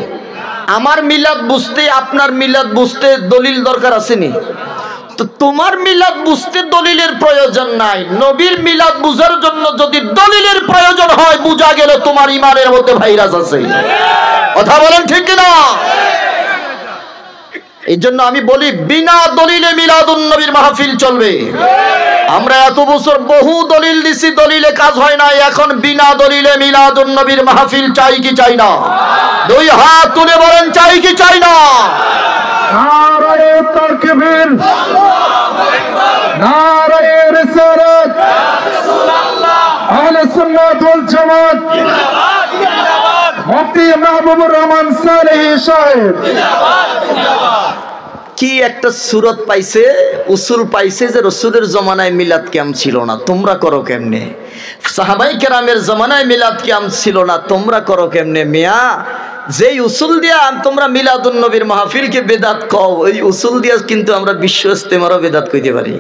আমার মিলাদ বুঝতে আপনার মিলাদ বুঝতে দলিল দরকার আসেনি? তো তোমার মিলাদ বুঝতে দলিলের প্রয়োজন নাই। নবীর মিলাদ বুঝার জন্য যদি দলিলের প্রয়োজন হয়, বুঝা গেল তোমার ইমানের মধ্যে ভাইরাস আছে। কথা বলেন ঠিক কিনা? এই জন্য আমি বলি, বিনা দলিলে মিলাদুন নবীর মাহফিল চলবে? আমরা এত বছর বহু দলিল দিছি, দলিলে কাজ হয় না। এখন বিনা দলিলে মিলাদুন নবীর মাহফিল চাই কি চাই না? দুই হাত তুলে বলেন, চাই কি চাই না? নারায়ে তাকবীর, নারায়ে রিসালাত, আহলে সুন্নাত ওয়াল জামাত, মুফতি মাহবুবুর রহমান সালেহী সাহেব। কি একটা সুরত পাইছে, উসুল পাইছে যে রসুলের জমানায় মিলাদ ক্যাম্প ছিল না, তোমরা করো কেমনে? সাহাবাই কেরামের জমানায় মিলাদ ক্যাম্প ছিল না, তোমরা করো কেমনে? মিয়া, যেই উসুল দিয়া তোমরা মিলাদুন নবীর মাহফিলকে বেদাত কও, ওই উসুল দিয়া কিন্তু আমরা বিশ্ব ইস্তেমারও বেদাত কইতে পারি।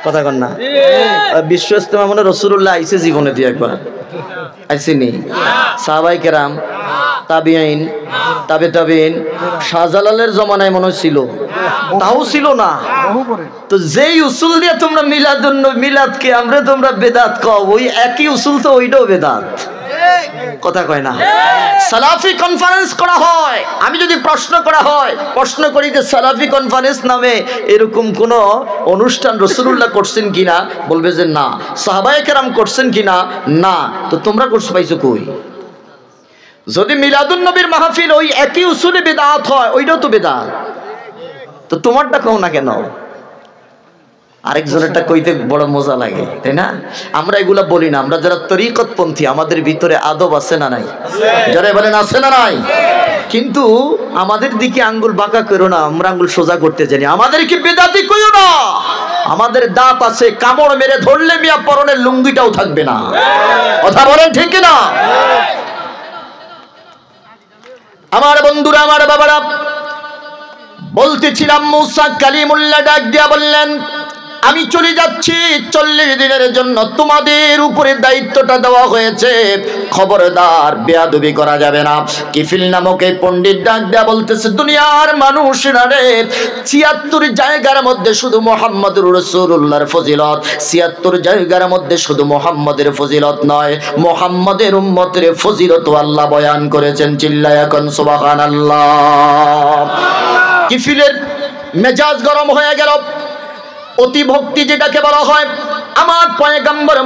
কথা কন না? বিশ্ব ইস্তেমা মানে রাসূলুল্লাহ আইছে জীবনে দিয়ে একবার আইছেনি? সাহাবাই কেরাম, তাবিঈন, তাবেঈন, শাহজালালের জমানায় মনে ছিল, তাও ছিল না। তো যেই উসুল দিয়ে তোমরা মিলাদকে আমরা তোমরা বেদাত কও, ওই একই উসুল তো ওইটাও বেদাত। কথা কয় না? সালাফি কনফারেন্স করা হয়। আমি যদি প্রশ্ন করি যে সালাফি কনফারেন্স নামে এরকম কোন অনুষ্ঠান রাসূলুল্লাহ করছেন কিনা, বলবে যে না। সাহাবায়ে কেরাম করছেন কিনা, না। তো তোমরা করছো পাইছো কই? যদি মিলাদুন নবীর মাহফিল ওই একই উসুলে বেদাত হয়, ওইটাও তো বেদাত। তো তোমারটা কও না কেন? আরেকজনেরটা কইতে বড় মজা লাগে, তাই না? আমরা এগুলা বলি না। আমরা যারা তরিকতপন্থী, আমাদের ভিতরে আদব আছে না নাই? যারা বলেন আছে না নাই? কিন্তু আমাদের দিকে আঙ্গুল বাঁকা করো না, আমরা আঙ্গুল সোজা করতে জানি। আমাদেরকে বেদাতি কইও না। আমাদের দাঁত আছে, কামড় মেরে ধরলে মিয়া পরনের লুঙ্গিটাও থাকবে না। কথা বলেন ঠিক কিনা? আমার বন্ধুরা, আমার বাবারা, বলতেছিলাম মুসা কালিমুল্লাহ ডাক দিয়া বললেন, আমি চলে যাচ্ছি 40 দিনের জন্য, তোমাদের উপরে দায়িত্বটা দেওয়া হয়েছে, খবরদার বেয়াদবি করা যাবে না। কিফিল নামক এই পণ্ডিত ডাক দেয়া বলতেছে, দুনিয়ার মানুষরা রে, 76 জায়গার মধ্যে শুধু মুহাম্মদুর রাসূলুল্লাহর ফজিলত, 76 জায়গার মধ্যে শুধু মুহাম্মদের ফজিলত নয়, মুহাম্মদের উম্মতের ফজিলত আল্লাহ বয়ান করেছেন। চিল্লায়া কোন সুবহানাল্লাহ। কিফিলের মেজাজ গরম হয়ে গেল। অতি ভক্তি যেটাকে বলা হয়, আমার পয়গম্বর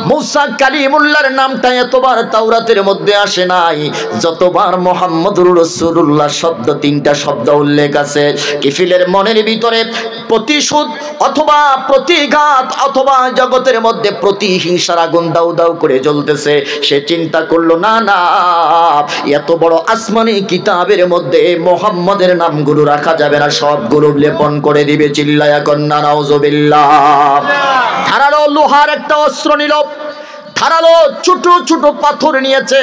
মুসা কালিমুল্লাহর নামটা এতবার তাওরাতের মধ্যে আসে নাই যতবার মুহাম্মদুর রাসূলুল্লাহ শব্দ, 3টা শব্দ উল্লেখ আছে। কিফিলের মনের ভিতরে প্রতিশোধ অথবা প্রতিঘাত অথবা জগতের মধ্যে প্রতিহিংসার আগুন দাউ দাউ করে জ্বলতেছে। সে চিন্তা করলো, না না, এত বড় আসমানি কিতাবের মধ্যে মুহাম্মদের নামগুলো রাখা যাবে না, সবগুলো লেপন করে দিবে। চিল্লায়া কন্না নাউযুবিল্লাহ। ধারালো লোহার একটা অস্ত্র নিল, ধারালো ছোট ছোট পাথর নিয়েছে,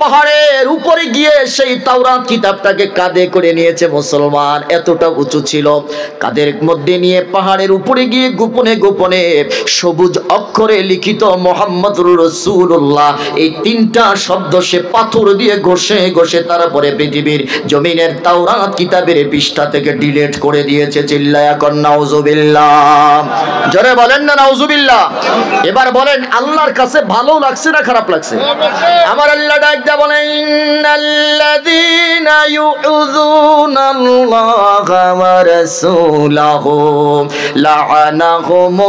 পাহাড়ের উপরে গিয়ে সেই তাওরাত কিতাবটাকে কাঁধে করে নিয়েছে মুসলমান, এতটা উঁচু ছিল। কাঁধের মধ্যে নিয়ে পাহাড়ের উপরে গিয়ে গোপনে গোপনে সবুজ অক্ষরে লিখিত মুহাম্মদুর রাসূলুল্লাহ এই তিনটা শব্দ সে পাথর দিয়ে ঘষে ঘষে তারপরে পৃথিবীর জমিনের তাওরাত কিতাবের পৃষ্ঠা থেকে ডিলিট করে দিয়েছে। চিল্লায়া কর নাউজুবিল্লাহ। জোরে বলেন না নাউজুবিল্লাহ। এবার বলেন আল্লাহর কাছে ভালো লাগছে না খারাপ লাগছে? আমার আল্লাহ ডাক দেয়া বলেন ইন্নাল্লাযীনা ইউযুনাল্লাহা ওয়া রাসূলাহু লা'আনাহুমুল্লাহু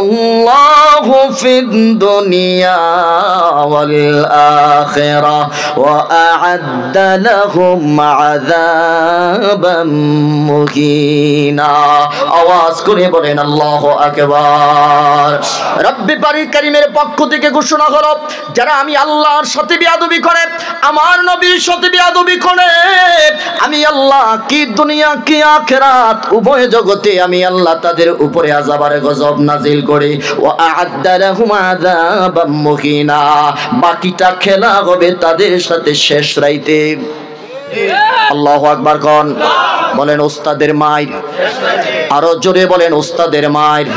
ফিদ দুনিয়া ওয়াল আখিরাহ ওয়া আ'আদ্দা লাহুম আযাবাম মুহিনা। আওয়াজ করে বলেন আল্লাহু আকবার। রব্বে পারি কারীমের পক্ষ থেকে ঘোষণা হলো, যারা আমি আল্লাহর সাথে বিয়াদবি করে, আমার নবীর সাথে বিয়াদবি করে, আমি আল্লাহ কি দুনিয়া কি আখিরাত উভয় জগতে আমি আল্লাহ তাদের উপরে আযাব আর গজব নাজিল করে ওয়া আ'আদ্দা লাহুম আযাবাম মুহিনা। বাকিটা খেলা হবে তাদের সাথে শেষ রাইতে। আল্লাহু আকবার কোন বলেন ওস্তাদের মায়ের, আরো জোরে বলেন ওস্তাদের মায়ের।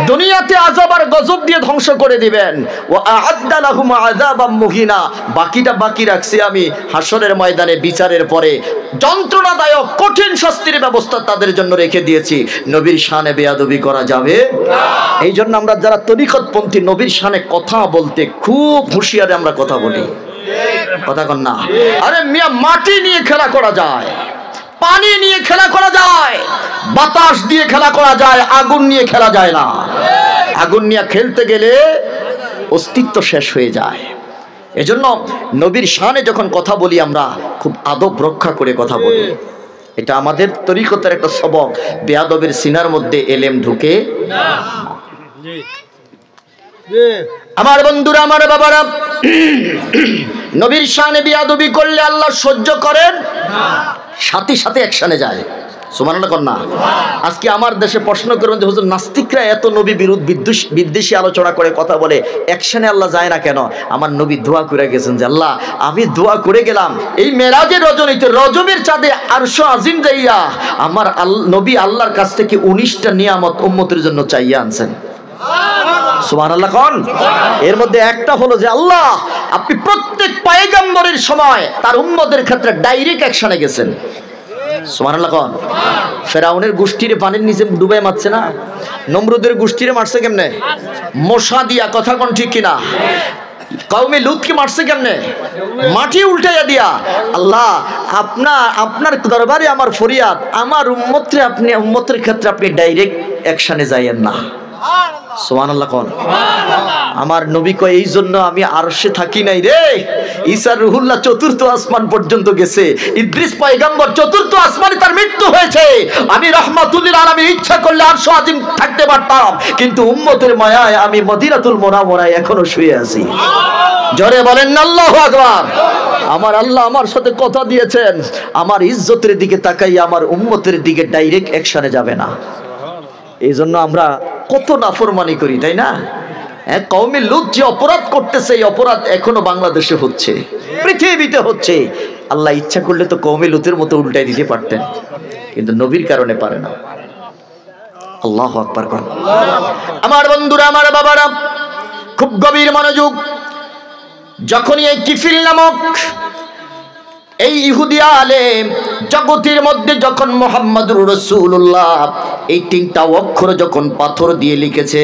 দুনিয়াতে আযাব আর গজব দিয়ে ধ্বংস করে দিবেন। ওয়া আ'আদ্দা লাহুম আযাবাম মুহিনা। বাকিটা বাকি রাখছি আমি হাসরের ময়দানে বিচারের পরে যন্ত্রণাদায়ক কঠিন শাস্তির ব্যবস্থা তাদের জন্য রেখে দিয়েছি। নবীর শানে বেয়াদবি করা যাবে না। এই জন্য আমরা যারা তরিকতপন্থী নবীর শানে কথা বলতে খুব হুঁশিয়ারে আমরা কথা বলি। কথা কন না? আরে মিয়া, মাটি নিয়ে খেলা করা যায়, পানি নিয়ে খেলা করা যায়, বাতাস দিয়ে খেলা করা যায়, আগুন নিয়ে খেলা যায় না। আগুন নিয়ে খেলতে গেলে অস্তিত্ব শেষ হয়ে যায়। এজন্য নবীর শানে যখন কথা বলি আমরা খুব আদব রক্ষা করে কথা বলি। এটা আমাদের তরিকতের একটা সবক। বেয়াদবের সিনার মধ্যে এলেম ঢুকে না। আমার বন্ধুরা, আমার বাবারা, নবীর শানে বিয়াদবি করলে আল্লাহ সহ্য করেন না, সাথে সাথে অ্যাকশনে যায়। সুবহানাল্লাহ কর না। আজকে আমার দেশে প্রশ্ন করবেন যে হুজুর নাস্তিকরা এত নবী বিদ্বেষী আলোচনা করে কথা বলে, অ্যাকশনে আল্লাহ যায় না কেন? আমার নবী দোয়া করে গেছেন যে আল্লাহ আমি দোয়া করে গেলাম এই মেরাজের রজনীতে রজবের চাঁদে আরশ আজিম যাইয়া আমার নবী আল্লাহর কাছ থেকে 19টা নিয়ামত উম্মতের জন্য চাইয়া আনছেন। সুবহানাল্লাহ কোন? এর মধ্যে একটা হলো যে আল্লাহ আপনি প্রত্যেক পয়গম্বরের সময় তার উম্মতের ক্ষেত্রে ডাইরেক্ট অ্যাকশনে গেছেন। সুবহানাল্লাহ কোন? ফেরাউনের গোষ্ঠীরে পানির নিচে ডুবাই মারছে না? নমরুদের গোষ্ঠীরে মারছে কেমনে? মশা দিয়া। কথা কোন ঠিক কিনা? কওমে লুতকে মারছে কেমনে? মাটি উল্টাইয়া দিয়া। আল্লাহ আপনার দরবারে আমার ফরিয়াদ, আমার উম্মতের ক্ষেত্রে আপনি ডাইরেক্ট অ্যাকশনে যাইয়েন না। সুবহানাল্লাহ কোন? আমার নবী কয় এই জন্য আমি আরশে থাকি নাই রে। ঈসা রুহুল্লাহ 4র্থ আসমান পর্যন্ত গেছে, ইদ্রিস পয়গম্বর 4র্থ আসমানে তার মৃত্যু হয়েছে। আমি রাহমাতুল লিল আলামিন ইচ্ছা করলে আরশ আজিম থাকতে পারতাম, কিন্তু উম্মতের মায়ায় আমি মদিনাতুল মুনাওয়ারায় এখনো শুয়ে আছি। জোরে বলেন আল্লাহু আকবার। আমার আল্লাহ আমার সাথে কথা দিয়েছেন, আমার ইজ্জতের দিকে তাকাইয়া আমার উম্মতের দিকে ডাইরেক্ট অ্যাকশনে যাবে না। এই জন্য আমরা কত নাফরমানি করি, তাই না? কওমে লুত যে অপরাধ করতেছে, এই অপরাধ এখনো বাংলাদেশে হচ্ছে, পৃথিবীতে হচ্ছে। আল্লাহ ইচ্ছা করলে তো কওমে লুতের মতো উল্টাই দিতে পারতেন, কিন্তু নবীর কারণে পারে না। আল্লাহু আকবার কোন? আমার বন্ধুরা, আমার বাবারা, খুব গভীর মনোযোগ। যখনই এই কিফিল নামক এই ইহুদি আলেম জগতের মধ্যে যখন মুহাম্মদুর রাসূলুল্লাহ এই 3টা অক্ষর যখন পাথর দিয়ে লিখেছে,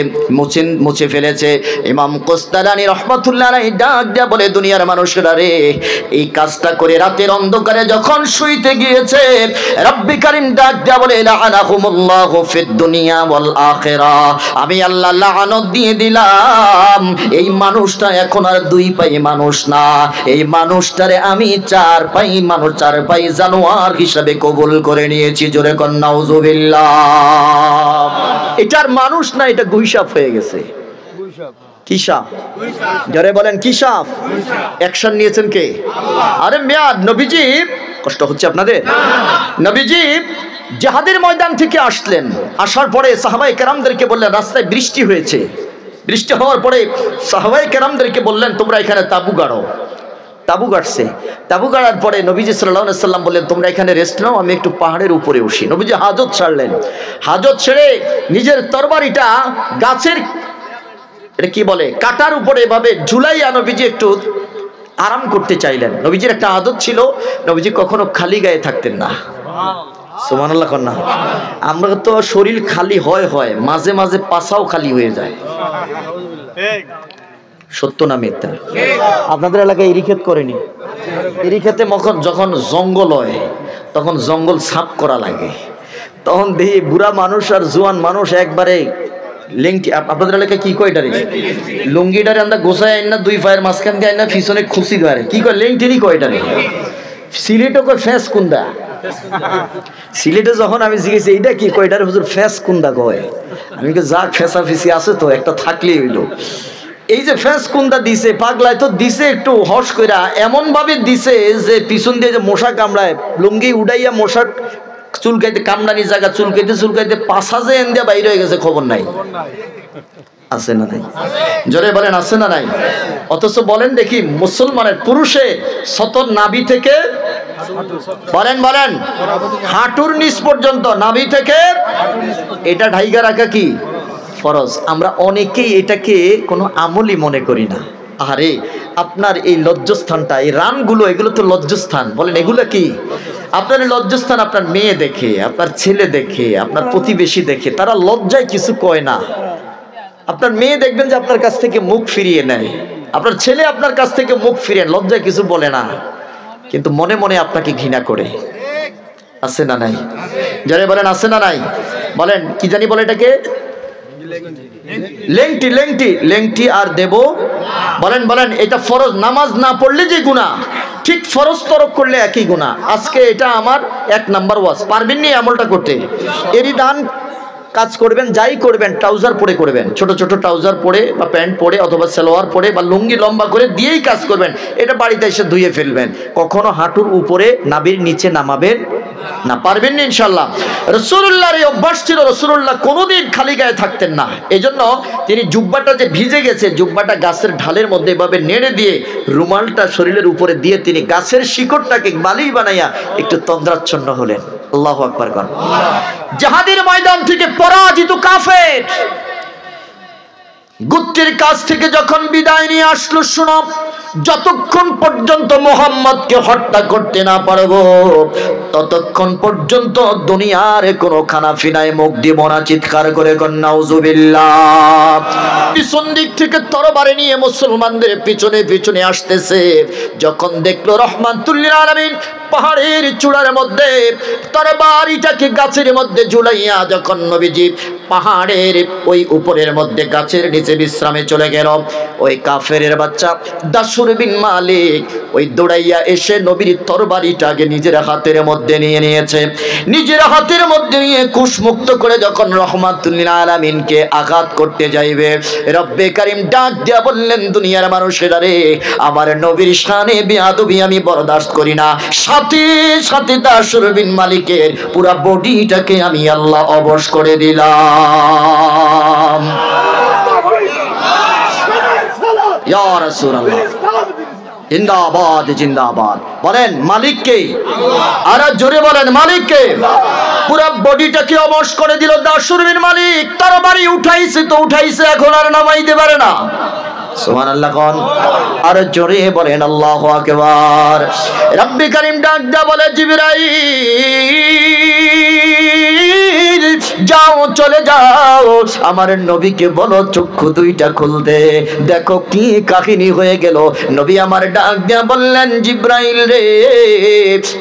মুছে ফেলেছে, ইমাম কোস্তালানী রাহমাতুল্লাহ আলাইহি ডাক দেয়া বলে দুনিয়ার মানুষেরা রে, এই কাজটা করে রাতের অন্ধকারে যখন শুইতে গিয়েছে, রব্বি কারীম ডাক দেয়া বলে লাআনাহুমুল্লাহু ফিদ দুনিয়া ওয়াল আখিরাহ, আমি আল্লাহ লাআনত দিয়ে দিলাম এই মানুষটা এখন আর 2 পায়ে মানুষ না, এই মানুষটারে আমি 4 পায়ে মানুষ, 4 পায়ে জানোয়ার হিসাবে কবুল করে নিয়েছি। জোরে কর নাউজুবিল্লাহ। এটার মানুষ না, এটা গুইসাপ হয়ে গেছে। কি সাপ? জোরে বলেন কি সাপ? অ্যাকশন নিয়েছেন কে? আরে মিয়া, নবীজি কষ্ট হচ্ছে আপনাদের? নবীজি জিহাদের ময়দান থেকে আসলেন, আসার পরে সাহাবায়ে কেরামদেরকে বললেন রাস্তায় বৃষ্টি হয়েছে। বৃষ্টি হওয়ার পরে সাহাবায়ে কেরামদেরকে বললেন তোমরা এখানে তাঁবু গাড়ো। তাবু গাড়ছে। তাবু গাড়ার পরে নবীজি সাল্লাল্লাহু আলাইহি সাল্লাম বললেন তোমরা এখানে রেস্ট নাও, আমি একটু পাহাড়ের উপরে উঠি। নবীজি হাজত ছাড়লেন। হাজত ছেড়ে নিজের তরবারিটা গাছের এটা কি বলে কাটার উপরে এভাবে ঝুলাইয়া নবীজি একটু আরাম করতে চাইলেন। নবীজির একটা আদত ছিল, নবীজি কখনো খালি গায়ে থাকতেন না। সুবহানাল্লাহ কন্যা। আমরা তো শরীর খালি হয় মাঝে মাঝে পাছাও খালি হয়ে যায়। সত্য না মিথ্যা? আপনাদের এলাকায় ইরিক্ষেত করেনি? ইরিক্ষেতে যখন জঙ্গল হয় তখন জঙ্গল সাফ করা লাগে, তখন দেখি বুড়া মানুষ আর জোয়ান মানুষ একবারে লেংটি। আপনাদের এলাকায় কি কয় এটারে? লুঙ্গিটারে আমরা গোছায় আইন না, দুই পায়ের মাঝখান দিয়ে আইন না, পিছনে খুশি ধরে কি কয় লেংটিনি কয় এটারে। সিলেটও কয় ফেস কুন্দা। সিলেটে যখন আমি জিজ্ঞেস এইটা কি কয়, এটারে হুজুর ফেস কুন্দা কয়। আমি যাক ফেসা ফেসি আছে তো একটা থাকলেই হইলো। এই যে ফেস কুন্দা দিছে পাগলায় তো দিছে একটু হস কইরা, এমন ভাবে দিছে যে পিছন দিয়ে যে মশা কামড়ায় লুঙ্গি উড়াইয়া মশার চুলকাইতে কামড়ানি জায়গা চুলকাইতে পাশা যে এন দিয়ে বাইরে হয়ে গেছে, খবর নাই। আছে না নাই? জোরে বলেন আছে না নাই? অথচ বলেন দেখি মুসলমানের পুরুষে সতর নাভি থেকে বলেন হাঁটুর নিচ পর্যন্ত, নাভি থেকে এটা ঢাইকা রাখা কি ফরজ। আমরা অনেকেই এটাকে কোনো আমলই মনে করি না। আরে আপনার এই লজ্জাস্থানটা, এই রানগুলো, এগুলো তো লজ্জাস্থান। বলেন এগুলো কি? আপনার লজ্জাস্থান আপনার মেয়ে দেখে, আপনার ছেলে দেখে, আপনার প্রতিবেশী দেখে, তারা লজ্জায় কিছু কয় না। আপনার মেয়ে দেখবেন যে আপনার কাছ থেকে মুখ ফিরিয়ে নেয়, আপনার ছেলে আপনার কাছ থেকে মুখ ফিরিয়ে লজ্জায় কিছু বলে না, কিন্তু মনে মনে আপনাকে ঘৃণা করে। আছে না নাই? যারা বলেন আছে না নাই? বলেন কি জানি বলে এটাকে লেংটি আর দেব। বলেন এটা ফরজ। নামাজ না পড়লে যে গুনাহ, ঠিক ফরজ তরক করলে একই গুনাহ। আজকে এটা আমার 1 নাম্বার ওয়াজ। পারবেন নি আমলটা করতে? এরই দান কাজ করবেন, যাই করবেন ট্রাউজার পরে করবেন, ছোট ছোট ট্রাউজার পরে বা প্যান্ট পরে অথবা সালোয়ার পরে বা লুঙ্গি লম্বা করে দিয়েই কাজ করবেন। এটা বাড়িতে এসে ধুয়ে ফেলবেন। কখনো হাঁটুর উপরে নাভির নিচে নামাবেন না। পারবেন না ইনশাল্লাহ। রাসূলুল্লাহর এই অভ্যাস ছিল, রাসূলুল্লাহ কোনোদিন খালি গায়ে থাকতেন না। এজন্য তিনি জুব্বাটা যে ভিজে গেছে, জুব্বাটা গাছের ঢালের মধ্যে এভাবে নেড়ে দিয়ে রুমালটা শরীরের উপরে দিয়ে তিনি গাছের শিকড়টাকে বালি বানাইয়া একটু তন্দ্রাচ্ছন্ন হলেন। আল্লাহু আকবার কর। জিহাদের ময়দান থেকে পরাজিত কাফের গোত্রের কাছ থেকে যখন বিদায় নিয়ে আসলো, শুনো, যতক্ষণ পর্যন্ত মুহাম্মদকে হত্যা করতে না পারবো ততক্ষণ পর্যন্ত দুনিয়ার কোনো খানা ফিনায় মুখ দিব না। চিৎকার করে নাউজুবিল্লাহ। পিছন দিক থেকে তরবারি নিয়ে মুসলমানদের পিছনে পিছনে আসতেছে। যখন দেখলো রহমাতুল লিল আলামিন পাহাড়ের চূড়ার মধ্যে তরবারিটাকে গাছের মধ্যে ঝুলাইয়া যখন নবীজি পাহাড়ের ওই উপরের মধ্যে গাছের নিচে বিশ্রামে চলে গেল, ওই কাফেরের বাচ্চা দাসুর বিন মালিক ওই দৌড়াইয়া এসে নবীর তরবারিটাকে নিজের হাতের মধ্যে নিয়ে নিয়েছে। নিজের হাতের মধ্যে নিয়ে কুশমুক্ত করে যখন রহমাতুল লিল আলামিনকে আঘাত করতে যাইবে, রব্বে কারীম ডাক দিয়া বললেন, দুনিয়ার মানুষেরা রে, আমার নবীর শানে বেয়াদবি আমি বরদাস্ত করি না। সাথে সাথে দাসুর বিন মালিকের পুরা বডিটাকে আমি আল্লাহ অবশ করে দিলাম। ইয়া রাসূলুল্লাহ, জিন্দাবাদ জিন্দাবাদ। বলেন মালিককে, আর জোরে বলেন মালিককে। পুরা বডিটাকে অবশ করে দিল দাসুর বিন মালিক। তরবারি উঠাইছে তো উঠাইছে, এখন আর নামাইতে পারে না। সুবহানাল্লাহ কোন? আর জোরে বলেন আল্লাহু আকবার। রব্বে কারীম ডাক দা বলে, জিবরাইল যাও, চলে যাও, আমার নবীকে বলো চক্ষু দুইটা খুলতে, দেখো কি কাহিনী হয়ে গেল। নবী আমার ডাক দিয়া বললেন, জিবরাইল রে,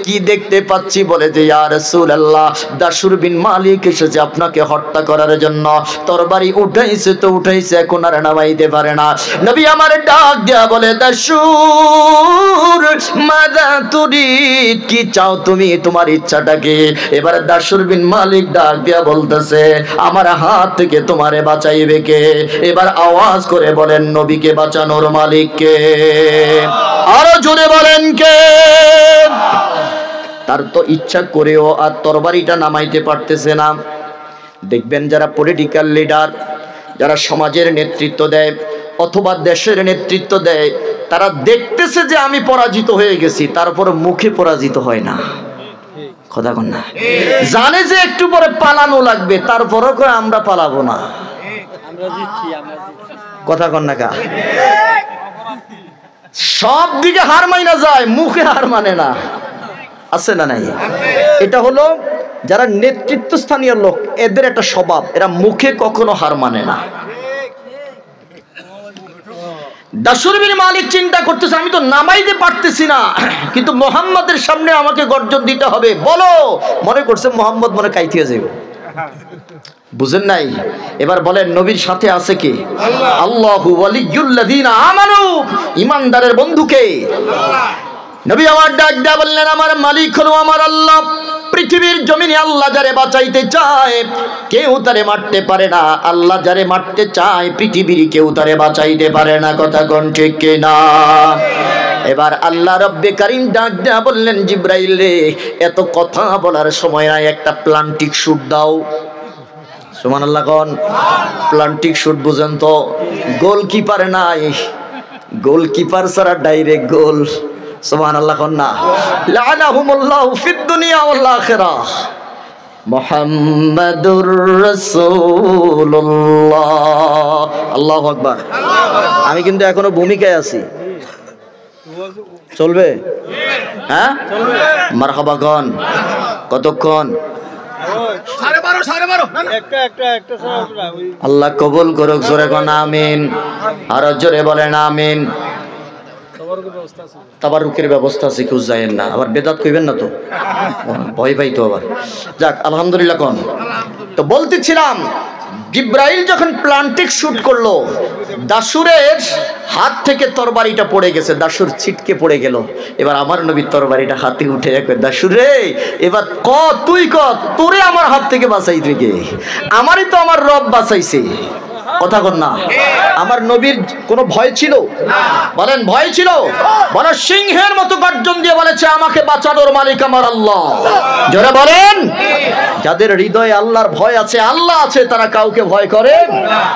কি দেখতে পাচ্ছি? বলে যে, ইয়া রাসূলুল্লাহ, দাসুর বিন মালিক এসেছে আপনাকে হত্যা করার জন্য। তরবারি উঠাইছে তো উঠাইছে, এখন আর নামাইতে পারে না। নবী আমার ডাক দিয়া বলে, দাসুর মাযা তুরিদ, কি চাও তুমি, তোমার ইচ্ছাটা কি? এবার দাসুর বিন মালিক ডাক দিয়া বলতেছে, আমার হাত থেকে তোমারে বাঁচাইবে কে? এবার আওয়াজ করে বলেন, নবীকে বাঁচানোর মালিক কে? আরো জোরে বলেন কে? তার তো ইচ্ছা করেও আর তরবারিটা নামাইতে পারতেছে না। দেখবেন যারা পলিটিক্যাল লিডার, যারা সমাজের নেতৃত্ব দেয়, অথবা দেশের নেতৃত্ব দেয়, তারা দেখতেছে যে আমি পরাজিত হয়ে গেছি, তারপরে মুখে পরাজিত হয় না। কথা কন না, জানে যে একটু পরে পালানো লাগবে, তারপরও কয় আমরা পালাবো না। কথা কন না কা, সব দিকে হার মাইনা যায়, মুখে হার মানে না। আছে না নাই? এটা হলো যারা নেতৃত্ব স্থানীয় লোক, এদের একটা স্বভাব, এরা মুখে কখনো হার মানে না। দাসুর বিন মালিক চিন্তা করতেছে, আমি তো নামাইতে পারতেছি না, কিন্তু মোহাম্মদের সামনে আমাকে গর্জন দিতে হবে। বলো, মনে করছে মোহাম্মদ মনে কাইতিয়া যাবে, বুঝেন নাই? এবার বলেন নবীর সাথে আছে কে? আল্লাহু ওয়ালিয়ুল্লাযিনা আমানু, ঈমানদারের বন্ধুকে নবী আমার ডাক দেয়া বললেন, আমার মালিক হলো আমার আল্লাহ। পৃথিবীর জমিনে আল্লাহ যারে বাঁচাইতে চায় কেউ তারে মারতে পারে না, আল্লাহ যারে মারতে চায় পৃথিবীর কেউ তারে বাঁচাইতে পারে না। কথা কোন ঠিক কিনা? এবার আল্লাহ রব্বে কারীম ডাক দেয়া বললেন, জিবরাইল রে, এত কথা বলার সময় নাই, একটা প্লান্টিক শুট দাও। সুবহানাল্লাহ কোন? প্লান্টিক শুট বুঝেন তো? গোলকিপার নাই, গোলকিপার ছাড়া ডাইরেক্ট গোল। সুবহানাল্লাহ কোন না? লাআনাহুমুল্লাহু ফিদ দুনিয়া ওয়াল আখিরাহ। মুহাম্মাদুর রাসূলুল্লাহ। আল্লাহু আকবার। আমি কিন্তু এখনো ভূমিকায় আছি, চলবে? হ্যাঁ, মারহাবা কোন? কতক্ষণ? আল্লাহ কবুল করুক। জোরে কোন আমিন, আর জোরে বলেন আমিন। তাবারুকের ব্যবস্থা আছে, কেউ যায়েন না, আবার বেদাত কইবেন না তো, ভয় পাই তো আবার। যাক, আলহামদুলিল্লাহ কোন? তো বলতেছিলাম, জিবরাইল যখন প্লান্টিক শুট করলো, দাসুরের হাত থেকে তরবারিটা পড়ে গেছে, দাসুর ছিটকে পড়ে গেল। এবার আমার নবীর তরবারিটা হাতে উঠে একবার, দাসুর রে, এবার ক, তুই ক, তোরে আমার হাত থেকে বাঁচাই থেকে, আমারই তো আমার রব বাঁচাইছে। কথা কর না? আমার নবীর কোনো ভয় ছিল? বলেন ভয় ছিল? বড় সিংহের মতো গর্জন দিয়ে বলেছে, আমাকে বাঁচানোর মালিক আমার আল্লাহ। জোরে বলেন। যাদের হৃদয়ে আল্লাহর ভয় আছে, আল্লাহ আছে, তারা কাউকে ভয় করে?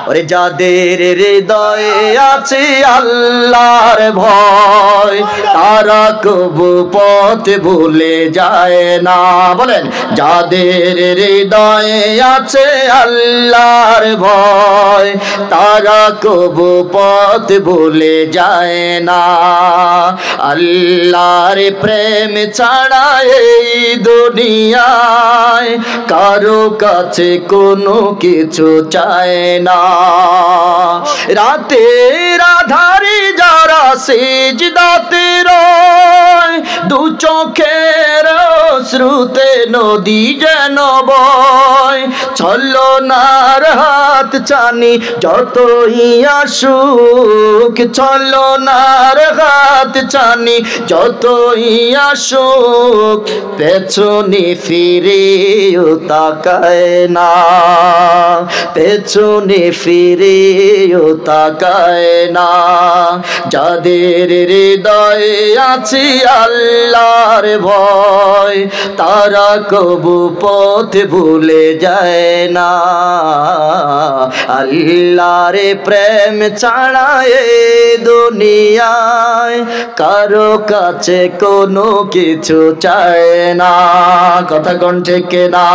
ওরে যাদের হৃদয়ে আছে আল্লাহর ভয়, তারা কবু পথ ভুলে যায় না। বলেন, যাদের হৃদয়ে আছে আল্লাহর ভয়, তারা কবু পথ ভুলে যায় না। আল্লাহর প্রেম ছাড়া এই দুনিয়ায় কারো কাছে কোনো কিছু চায় না। রাতের আধারে যারা সিজদাতে রয়, দু চোখের শ্রুতে নদী যেন বয়, ছলনার হাত চানি যতই আসুক, ছলনার হাত চানি যতই আসুক, পেছনে ফিরেও তাকায় না, পেছনে ফিরেও তাকায় না। যাদের হৃদয়ে আছে আল্লাহর ভয়, তারা কবু পথ ভুলে যায় না। আল্লাহর প্রেম ছাড়া এই দুনিয়ায় কারো কাছে কোনো কিছু চায় না। কথা কোন ঠিক না?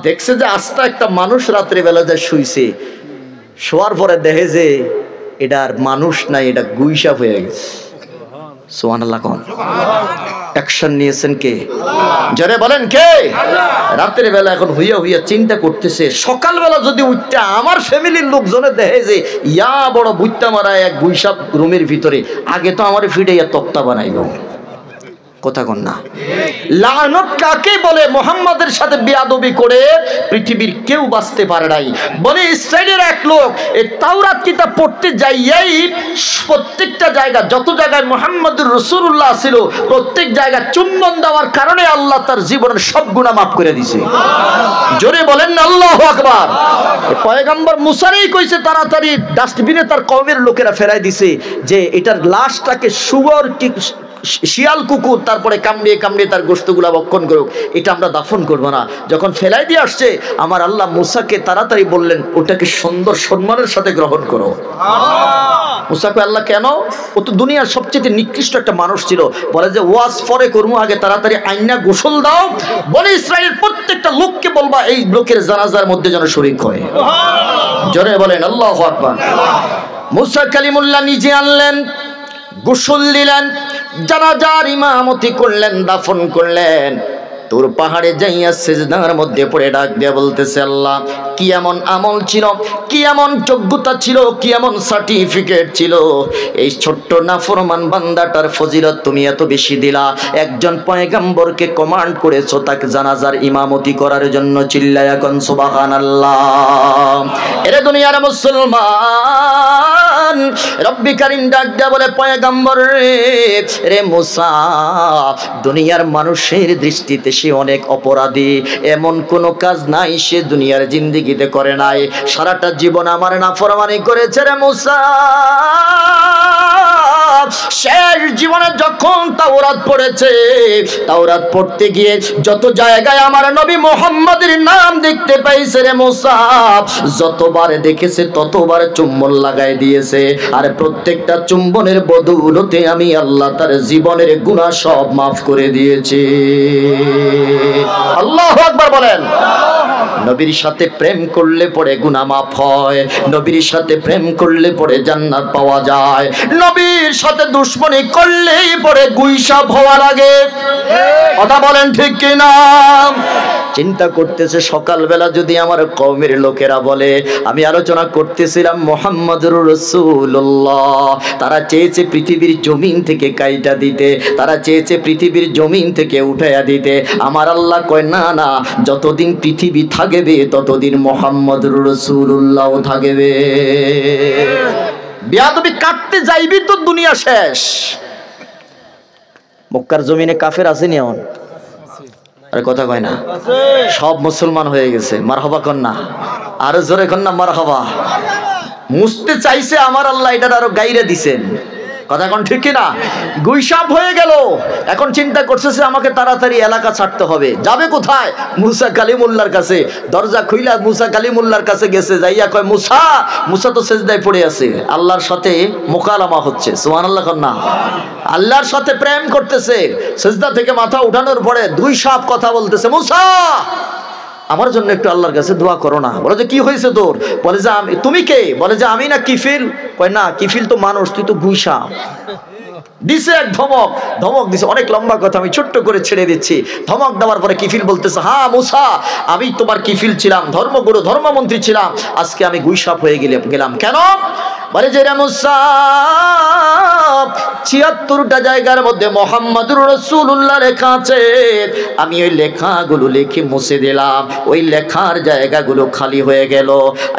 দেখছে যে আস্তা একটা মানুষ রাত্রিবেলা যে শুইছে, শোয়ার পরে দেখে যে এটা আর মানুষ নাই, এটা গুইসাপ হয়ে গেছে। সুবহানাল্লাহ কোন? অ্যাকশন নিয়েছেন কে? জোরে বলেন কে? রাতের বেলা এখন হইয়া হইয়া চিন্তা করতেছে, সকালবেলা যদি উঠতে আমার ফ্যামিলির লোকজনে দেখে যে ইয়া বড় বুইত্তা মারা এক গুইসাপ রুমের ভিতরে, আগে তো আমার ফিটে ইয়া তক্তা বানাইব। কথা কন না? লানত কাকে বলে? মুহাম্মাদের সাথে বেয়াদবি করে পৃথিবীর কেউ বাঁচতে পারে নাই। বলে ইসরায়েলের এক লোক এই তাওরাত কিতাব পড়তে যাইয়াই প্রত্যেকটা জায়গা, যত জায়গায় মুহাম্মদুর রাসূলুল্লাহ ছিল, প্রত্যেক জায়গায় চুম্বন দেওয়ার কারণে আল্লাহ তার জীবনের সব গুনাহ মাফ করে দিয়েছে। জোরে বলেন না আল্লাহু আকবার। পয়গম্বর মুসারই কইছে তাড়াতাড়ি ডাস্টবিনে তার কওমের লোকেরা ফেরাই দিছে যে এটার লাশটাকে শুয়োর শিয়াল কুকুর তারপরে কামড়িয়ে কামড়িয়ে তার গোশতগুলা ভক্ষণ করুক, এটা আমরা দাফন করব না। যখন ফেলাই দিয়ে আসছে আমার আল্লাহ মুসাকে তাড়াতাড়ি বললেন ওটাকে সুন্দর সম্মানের সাথে গ্রহণ করো। মুসাকে আল্লাহ কেন? ও তো দুনিয়ার সবচেয়ে নিকৃষ্ট একটা মানুষ ছিল, বলে যে ওয়াজ পরে করবো, আগে তাড়াতাড়ি আইনা গোসল দাও, বলে ইসরায়েলের প্রত্যেকটা লোককে বলবা এই লোকের জানাজার মধ্যে যেন শরীক হয়। জোরে বলেন আল্লাহু আকবার। মুসা কালিমুল্লাহ নিজে আনলেন, গোসল দিলেন, জানাজার ইমামতি করলেন, দাফন করলেন। তোর পাহাড়ে যাইয়া সিজদার মধ্যে পড়ে ডাক দিয়ে বলতেছে আল্লাহ কি এমন আমল ছিল, কি এমন যোগ্যতা ছিল, কি এমন সার্টিফিকেট ছিল, এই ছোট্ট নাফরমান বান্দাটার ফজিলত তুমি এত বেশি দিলা। একজন পয়গম্বরকে কমান্ড করেছো তাকে জানাজার ইমামতি করার জন্য। চিল্লায়া এখন সুবহানাল্লাহ। এরে দুনিয়ার মুসলমান, রব্বি কারীম ডাক দিয়া বলে পয়গম্বর রে মুসা, দুনিয়ার মানুষের দৃষ্টিতে সে অনেক অপরাধী, এমন কোন কাজ নাই সে দুনিয়ার জিন্দেগিতে করে নাই, সারাটা জীবন আমার নাফরমানি করেছে রে মুসা। শেষ জীবনে যখন তাওরাত পড়েছে, তাওরাত পড়তে গিয়ে যত জায়গায় আমার নবী মুহাম্মদের নাম দেখতে পাইছে রে মুসা, যতবার দেখেছে ততবার চুম্বন লাগাই দিয়েছে, আর প্রত্যেকটা চুম্বনের বদৌলতে আমি আল্লাহ তার জীবনের গুনাহ সব মাফ করে দিয়েছি। আল্লাহু আকবার বলেন। নবীর সাথে প্রেম করলে পরে গুনাহ মাফ হয়, নবীর সাথে প্রেম করলে পরে জান্নাত পাওয়া যায়, নবীর সাথে দুশমনি করলেই পরে গুইসাপ হওয়া লাগে। কথা বলেন ঠিক কিনা? চিন্তা করতেছে সকালবেলা যদি আমার কওমের লোকেরা বলে, আমি আলোচনা করতেছিলাম মুহাম্মদুর রাসূলুল্লাহ, তারা চেয়েছে পৃথিবীর জমিন থেকে কাইটা দিতে, তারা চেয়েছে পৃথিবীর জমিন থেকে উঠাইয়া দিতে। আমার আল্লাহ কয় না না, যতদিন পৃথিবী থাকবে ততদিন মুহাম্মদুর রাসূলুল্লাহ থাকবে। বিয়াদবি কাটতে যাইবি তো দুনিয়া শেষ। মক্কার জমিনে কাফের আসেনি এমন? আরে কথা কয় না, সব মুসলমান হয়ে গেছে। মারহাবা কন্যা, আরো জোরে কন্যা মারহাবা। মুছতে চাইছে আমার আল্লাহ, এটা আরো গাইরে দিছেন। কথা কোন ঠিক কিনা? গুইসাপ হয়ে গেল। এখন চিন্তা করছে আমাকে তাড়াতাড়ি এলাকা ছাড়তে হবে। যাবে কোথায়? মুসা কালিমুল্লাহর কাছে। দরজা খুইলা মুসা কালিমুল্লাহর কাছে গেছে, যাইয়া কয় মুসা, মুসা তো সেজদায় পড়ে আছে, আল্লাহর সাথে মোকালামা হচ্ছে। সুবহানাল্লাহ কন্যা, আল্লাহর সাথে প্রেম করতেছে। সেজদা থেকে মাথা উঠানোর পরে দুই সাপ কথা বলতেছে, মুসা আমার জন্য একটু আল্লাহর কাছে দোয়া করো না। বলে যে কি হয়েছে তোর? বলে যে আমি। তুমি কে? বলে যে আমি না কিফিল। কয় না, কিফিল তো মানুষ, তুই তো গুইসা। দিছে এক ধমক, ধমক দিছে। অনেক লম্বা কথা, আমি ছোট্ট করে ছেড়ে দিচ্ছি। ধমক দেওয়ার পরে কিফিল বলতেছে, হ্যাঁ মুসা, আমি তোমার কিফিল ছিলাম, ধর্মগুরু ধর্মমন্ত্রী ছিলাম, আজকে আমি গুইসাপ হয়ে গেলাম। কেন? বলে যে রে মুসা, ৭৬টা জায়গার মধ্যে মুহাম্মদুর রাসূলুল্লাহ লেখা আছে, আমি ওই লেখাগুলো লিখে মুছে দিলাম, ওই লেখার জায়গাগুলো খালি হয়ে গেল।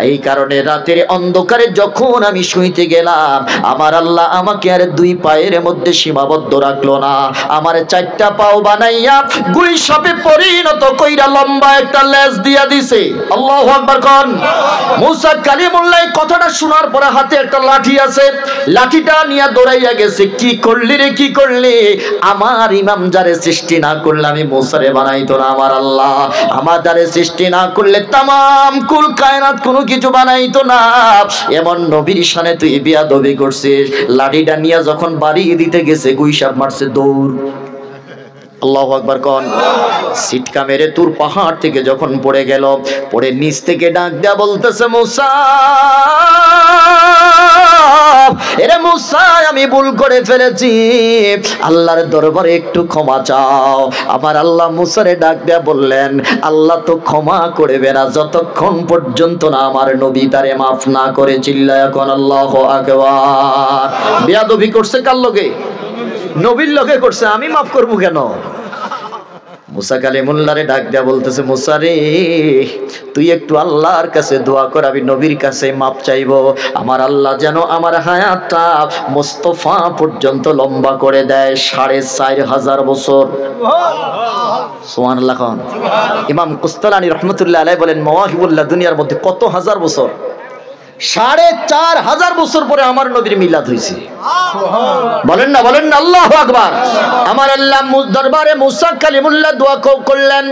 এই কারণে রাতের অন্ধকারে যখন আমি শুইতে গেলাম, আমার আল্লাহ আমাকে আর দুই পায়ের মধ্যে সীমাবদ্ধ রাখলো না, আমার ৪টা পাও বানাইয়া গুইসাপে পরিণত কইরা লম্বা একটা লেজ দিয়া দিছে। আল্লাহু আকবার কোন। মুসা কালিমুল্লাহ কথাটা শোনার পরে হাতে একটা লাঠি আছে, লাঠিটা নিয়ে দৌড়াইয়া গেছে। কি করলি রে, কি করলি? আমার ইমাম যারে সৃষ্টি না করলে আমি মুসারে বানাইতো না আমার আল্লাহ, আমার যারে সৃষ্টি না করলে তামাম কুল কায়নাত কোনো কিছু বানাইতো না। এমন নবীর শানে তুই বেয়াদবি করছিস। লাঠিটা নিয়ে যখন বাড়ি দিতে গেছে, গুইসাপ মারছে দৌড়। আল্লাহু আকবার কোন। সিটকা মেরে তুর পাহাড় থেকে যখন পড়ে গেল, পড়ে নিচ থেকে ডাক দেয়া বলতেছে, মুসা, এরে মুসা, আমি ভুল করে ফেলেছি, আল্লাহর দরবারে একটু ক্ষমা চাও। আমার আল্লাহ মুসারে ডাক দেয়া বললেন, আল্লাহ তো ক্ষমা করবে না যতক্ষণ পর্যন্ত না আমার নবী তারে মাফ না করে। চিল্লায়া কোন আল্লাহু আকবার। বেয়াদবি করছে কার লগে? নবীর লগে করছে। আমি মাফ করবো কেন? মুসা কালিমুল্লাহরে ডাক দেয়া বলতেছে, মুসা রে, তুই একটু আল্লাহর কাছে দোয়া কর, আমি নবীর কাছে মাপ চাইবো। আমার আল্লাহ যেন আমার হায়াতটা মুস্তাফা পর্যন্ত লম্বা করে দেয়, ৪৫০০ বছর। সুবহানাল্লাহ। ইমাম কুস্তালানী রহমতুল্লাহ আলাইহি বলেন, মাওয়াহিবুল্লাহ দুনিয়ার মধ্যে কত হাজার বছর? 4500 বছর পরে আমার নবীর মিলাদ হয়েছে। বলেন না আল্লাহু আকবার। আমার আল্লাহ দরবারে মুসা কালিমুল্লাহ দোয়া করলেন,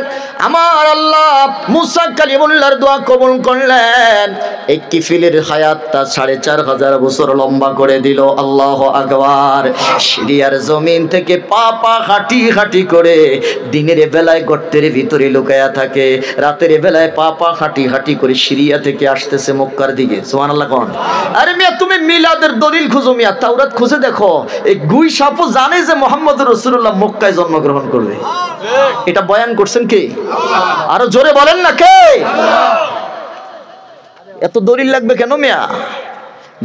আমার আল্লাহ মুসা কালিমুল্লাহর দোয়া কবুল করলেন। এই কিফিলের হায়াতটা 4500 বছর লম্বা করে দিল। আল্লাহু আকবার। সিরিয়ার জমিন থেকে পা হাঁটি করে দিনের বেলায় গর্তের ভিতরে লুকায়া থাকে, রাতের বেলায় পা হাঁটি করে সিরিয়া থেকে আসতেছে মক্কার দিকে। সুবহানাল্লাহ কোন। আরে মিয়া তুমি মিলাদের দলিল খুঁজো মিয়া, তাওরাত খুঁজে দেখো। এই গুই সাপও জানে যে মুহাম্মদুর রাসূলুল্লাহ মক্কায় জন্মগ্রহণ করবে। এটা বয়ান করছেন কে? আরো জোরে বলেন না কে? এত দলিল লাগবে কেন মিয়া?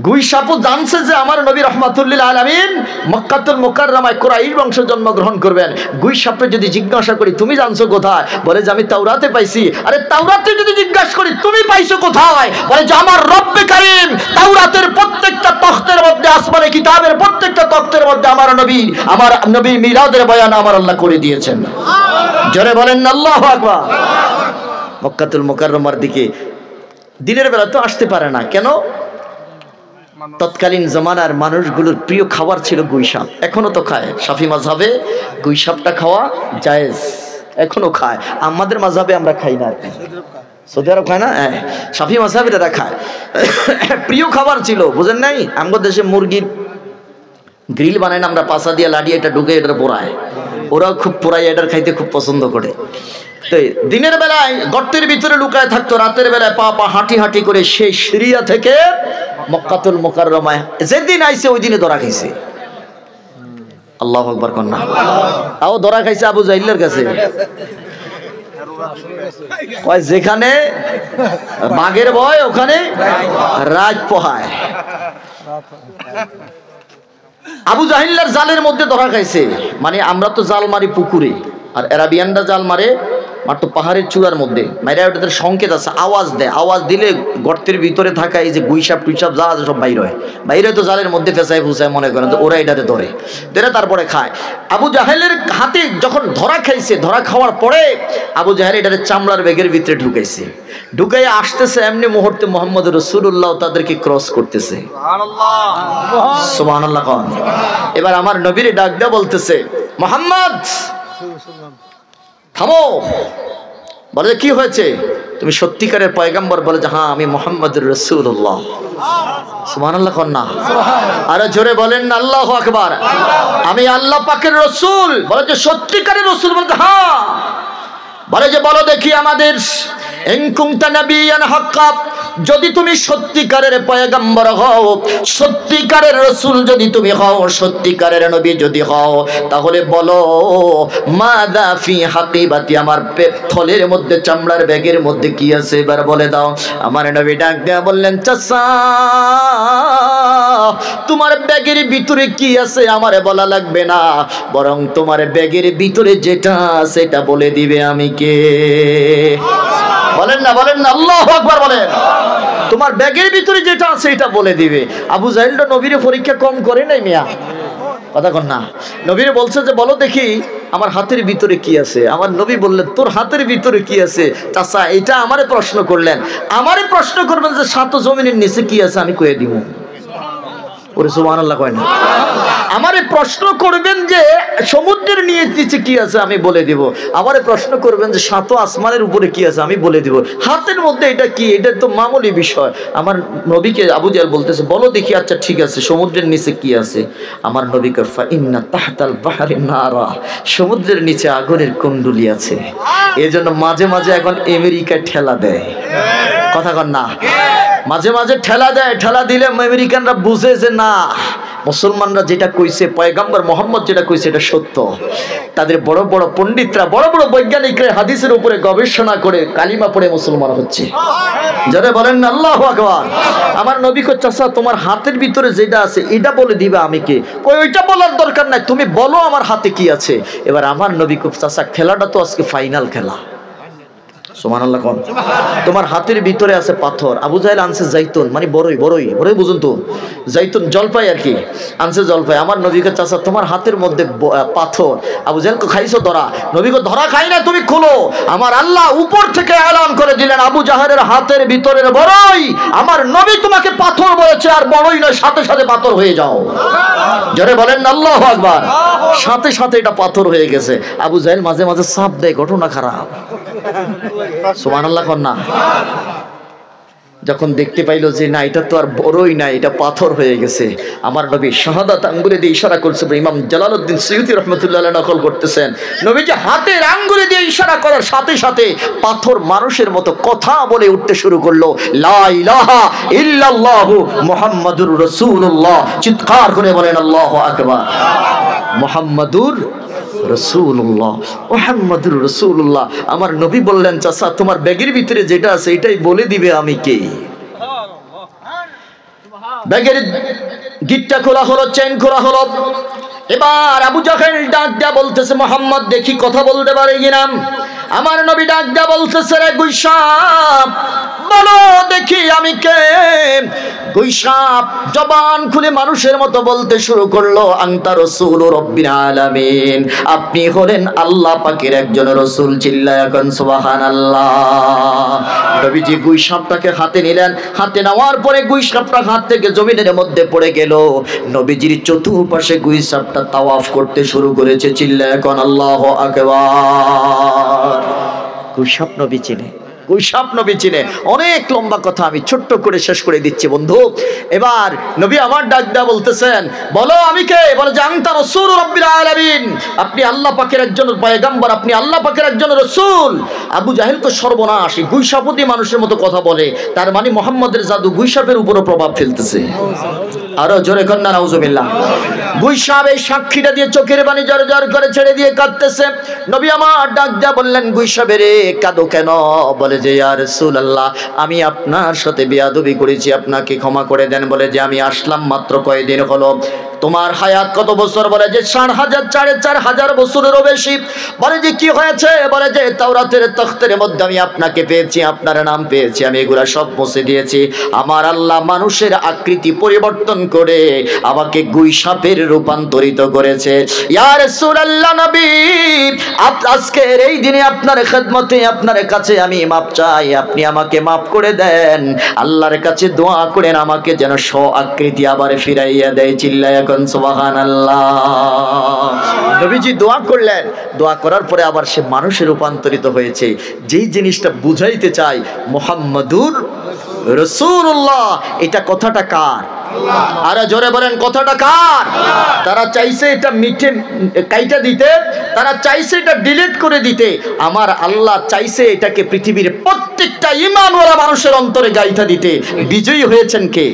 গুই সাপও জানছে যে আমার নবী রাহমাতুল লিল আলামিন মক্কাতুল মুকাররমায় কুরাইশ বংশে জন্মগ্রহণ করবেন। গুই সাপকে যদি জিজ্ঞাসা করি তুমি জানছো কোথায়, বলে যে আমি তাওরাতে পাইছি। আরে তাওরাতে যদি জিজ্ঞাসা করি তুমি পাইছো কোথায়, বলে যে আমার রব্বে কারীম তাওরাতের প্রত্যেকটা তখতের মধ্যে, আসমানে কিতাবের প্রত্যেকটা তখতের মধ্যে আমার নবী মিলাদের বয়ান আমার আল্লাহ করে দিয়েছেন। জোরে বলেন আল্লাহু আকবার। মক্কাতুল মুকাররমার দিকে দিনের বেলা তো আসতে পারে না কেন? তৎকালীন জমানার মানুষগুলোর প্রিয় খাবার ছিল গুইসাপ। এখনো তো খায়, শাফি মাযহাবে গুইসাপটা খাওয়া জায়েজ, এখনো খায়। আমাদের মাযহাবে আমরা খাই না, আর কি সৌদি আরব খায় না, শাফি মাযহাবে এরা খায়। প্রিয় খাবার ছিল, বুঝেন নাই? আমাদের দেশে মুরগির গ্রিল বানায় না, আমরা পাশা দিয়ে লাড়ি এটা ঢুকে এটা পোড়ায়, ওরাও খুব পোড়ায়, এটার খাইতে খুব পছন্দ করে। তো দিনের বেলায় গর্তের ভিতরে লুকায় থাকতো, রাতের বেলায় পা হাঁটি করে সেই সিরিয়া থেকে মক্কাতুল মুকাররমায় যেদিন আইছে ওই দিনে ধরা খাইছে। আল্লাহু আকবার কন্যা। তাও ধরা খাইছে আবু জাহিলের কাছে। যেখানে বাঘের ভয় ওখানে রাজ পোহায়। আবু জাহিলের জালের মধ্যে ধরা খাইছে। মানে আমরা তো জাল মারি পুকুরে, আর আরাবিয়ানরা জাল মারে মাত্র পাহাড়ের চূড়ার মধ্যে। মাইরা ওটাদের সংকেত আছে, আওয়াজ দেয়, আওয়াজ দিলে গর্তের ভিতরে থাকা এই যে গুইসাপ টুইসাপ যা আছে সব বাইর হয়। বাইরে তো জালের মধ্যে ফেঁসায় ফুসায় মনে করেন, তো ওরা এটাতে ধরে তারপরে খায়। আবু জাহেলের হাতে যখন ধরা খাইছে, ধরা খাওয়ার পরে আবু জাহেল এটাতে চামড়ার ব্যাগের ভিতরে ঢুকাইছে। ঢুকাইয়া আসতেছে, এমনি মুহূর্তে মুহাম্মদ রাসূলুল্লাহ তাদেরকে ক্রস করতেছে। সুবহানাল্লাহ কোন। এবার আমার নবীর ডাক দেয়া বলতেছে, মুহাম্মদ থামো। বলে কি হয়েছে? তুমি সত্যিকারের পয়গম্বর? বলে যে হ্যাঁ, আমি মুহাম্মদুর রাসূলুল্লাহ। সুবহানাল্লাহ কন্যা। আরে জোরে বলেন না আল্লাহু আকবার। আমি আল্লাহ পাকের রাসূল। বলে যে সত্যিকারের রাসূল? বলে হ্যাঁ। বলে যে বলো দেখি আমাদের, ইন কুনতা নাবিয়ান হাক্কা, যদি তুমি সত্যিকারের পয়গম্বর হও, সত্যিকারের রাসূল যদি তুমি হও, সত্যিকারের নবী যদি হও, তাহলে বলো মাযা ফি হাকিবাতি, আমার থলের মধ্যে, চামড়ার ব্যাগের মধ্যে কি আছে এবার বলে দাও। আমার নবী ডাক দেয়া বললেন, চাচা তোমার ব্যাগের ভিতরে কি আছে আমারে বলা লাগবে না, বরং তোমার ব্যাগের ভিতরে যেটা আছে এটা বলে দিবে আমি কে। বলেন না আল্লাহু আকবার বলেন। তোমার ব্যাগের ভিতরে যেটা আছে এটা বলে দিবে। আবু জাহেল নবীরে পরীক্ষা কম করে নাই মিয়া, কথা কন না। নবীরে বলছে যে বলো দেখি আমার হাতের ভিতরে কি আছে। আমার নবী বললেন তোর হাতের ভিতরে কি আছে? চাচা এটা আমারে প্রশ্ন করলেন, আমারে প্রশ্ন করবেন যে সাত জমিনের নিচে কি আছে আমি কয়ে দিব। ওরে সুবহানাল্লাহ কয় না। আমারে প্রশ্ন করবেন যে সমুদ্রের নিচে কি আছে আমি বলে দিব। আমারে প্রশ্ন করবেন যে সাত আসমানের উপরে কি আছে আমি বলে দিব। হাতের মধ্যে এটা কি? এটা তো মামুলি বিষয়। আমার নবীকে আবু জাহেল বলতেছে বলো দেখি, আচ্ছা ঠিক আছে সমুদ্রের নিচে কি আছে? আমার নবী কয় ফা ইন্না তাহতাল বাহরি নারা, সমুদ্রের নিচে আগুনের কুণ্ডলী আছে। এজন্য মাঝে মাঝে এখন আমেরিকা ঠেলা দেয়, কথা কন না। মাঝে মাঝে ঠেলা দেয়, ঠেলা দিলে আমেরিকানরা বুঝে যে না মুসলমানরা যেটা কইছে, পয়গম্বর মুহাম্মদ যেটা কইছে এটা সত্য। তাদের বড় বড় পণ্ডিতরা, বড় বড় বৈজ্ঞানিকরা হাদিসের উপরে গবেষণা করে কালিমা পড়ে মুসলমান হচ্ছে। যারা বলেন না আল্লাহু আকবার। আমার নবী কই চাচা তোমার হাতের ভিতরে যেটা আছে এটা বলে দিবা আমি কে? কই ওইটা বলার দরকার নাই, তুমি বলো আমার হাতে কি আছে। এবার আমার নবী কই চাচা খেলাটা তো আজকে ফাইনাল খেলা, সুবহানাল্লাহ কোন। তোমার হাতের ভিতরে আছে পাথর, আবু জাহেল আনছে জাইতুন, মানে বড়ই বড়ই বড়ই বুঝুন তো, জাইতুন জলপাই আর কি, আনছে জলপাই। আমার নবীকে চাচা তোমার হাতের মধ্যে পাথর, আবু জাহেল খাইছো ধরা, নবীকে ধরা খাই না, তুমি খোলো। আমার আল্লাহ উপর থেকে এলান করে দিলেন আবু জাহেলের হাতের ভিতরের বড়ই, আমার নবী তোমাকে পাথর বলেছে, আর বড়ই নয়, সাথে সাথে পাথর হয়ে যাও। জোরে বলেন আল্লাহু আকবার। সাথে সাথে এটা পাথর হয়ে গেছে। আবু জাহেল মাঝে মাঝে চাপ দেয়, ঘটনা খারাপ। সুবহানাল্লাহ কোন না। যখন দেখতে পাইলো যে না এটা তো আর বড়ই না, এটা পাথর হয়ে গেছে, আমার নবী শাহাদাত আঙ্গুলে দিয়ে ইশারা করছে। ইমাম জালালউদ্দিন সৈয়দী রাহমাতুল্লাহ আলাইহি নকল করতেছেন, নবীজি হাতের আঙ্গুলে দিয়ে ইশারা করার সাথে সাথে পাথর মানুষের মতো কথা বলে উঠতে শুরু করলো, লা ইলাহা ইল্লাল্লাহু মুহাম্মাদুর রাসূলুল্লাহ। চিৎকার করে বলেন আল্লাহু আকবার। মুহাম্মাদুর রাসূলুল্লাহ, মুহাম্মাদুর রাসূলুল্লাহ। আমার নবী বললেন চাচা তোমার ব্যাগের ভিতরে যেটা আছে এটাই বলে দিবে আমি কে। ব্যাগের গিটটা খোলা হলো, চেন খোলা হলো। এবার আবু জাহেল ডাক দিয়া বলতেছে, মুহাম্মদ দেখি কথা বলতে পারে কিনা। আমার নবী ডাক দিয়া বলতেছে, রে গুইসাপ বলো দেখি আমি কে। গুইসাপ জবান খুলে মানুষের মতো বলতে শুরু করলো, আনতা রাসূল রাব্বিল আলামিন, আপনি হলেন আল্লাহ পাকের একজন রাসূল। চিল্লায়া এখন সুবহানাল্লাহ। নবীজি গুইসাপটাকে হাতে নিলেন, হাতে নেওয়ার পরে গুইসাপটা হাত থেকে জমিনের মধ্যে পড়ে গেল। নবীজির চতুর্পাশে গুইসাপটা তাওয়াফ করতে শুরু করেছে। চিল্লায়া এখন আল্লাহু আকবার। গুইসাপ নবী চিনে, গুইসাপ নবী চিনে। অনেক লম্বা কথা, আমি ছোট্ট করে শেষ করে দিচ্ছি বন্ধু। এবার নবী আমার ডাক দেয়া বলতেছেন, বলো আমি কে। বলে যে আনতা রাসূল রাব্বিল আলামিন, আপনি আল্লাহ পাকের একজন পয়গম্বর, আপনি আল্লাহ পাকের একজন রাসূল। আবু জাহেল তো সর্বনাশ, গুইসাপতি মানুষের মতো কথা বলে, তার মানে মুহাম্মদের জাদু গুইসাপের উপরও প্রভাব ফেলতেছে। আরো জোরে কন্যা নাউজুবিল্লাহ। গুইসাপ এই সাক্ষীটা দিয়ে চোখের পানি জর জর করে ছেড়ে দিয়ে কাঁদতেছে। নবী আমার ডাক দেয়া বললেন, গুইসাপেরে কাঁদো কেন। বলে যে ইয়া রাসূলুল্লাহ, আমি আপনার সাথে বেয়াদবি করেছি, আপনাকে ক্ষমা করে দেন। বলে যে আমি আসলাম মাত্র কয়দিন হলো। তোমার হায়াত কত বছর। বলে যে ৪,৫০০ বছরেরও বেশি। বলে যে কি হয়েছে। বলে যে তাওরাতের তখতের মধ্যে আমি আপনাকে পেয়েছি, আপনার নাম পেয়েছি, আমি এগুলা সব মুছে দিয়েছি। আমার আল্লাহ মানুষের আকৃতি পরিবর্তন করে আমাকে গুইসাপের রূপান্তরিত করেছে। ইয়া রাসূলুল্লাহ নবী, আজকের এই দিনে আপনার খেদমতে আপনার কাছে আমি মাপ চাই, আপনি আমাকে মাফ করে দেন। আল্লাহর কাছে দোয়া করেন আমাকে যেন স্ব আকৃতি আবার ফিরাইয়া দেয়। চিল্লায়া এখন সুবহানাল্লাহ। নবীজি দোয়া করলেন, দোয়া করার পরে আবার সে মানুষে রূপান্তরিত হয়েছে। যেই জিনিসটা বুঝাইতে চাই, মুহাম্মাদুর রাসূলুল্লাহ, এটা কথাটা কার? আরে জোরে বলেন কথাটা কার? তারা চাইছে এটা মিটে কাইটা দিতে, তারা চাইছে এটা ডিলিট করে দিতে। আমার আল্লাহ চাইছে এটাকে পৃথিবীর প্রত্যেকটা ঈমানওয়ালা মানুষের অন্তরে গাইটা দিতে। বিজয়ী হয়েছেন কে?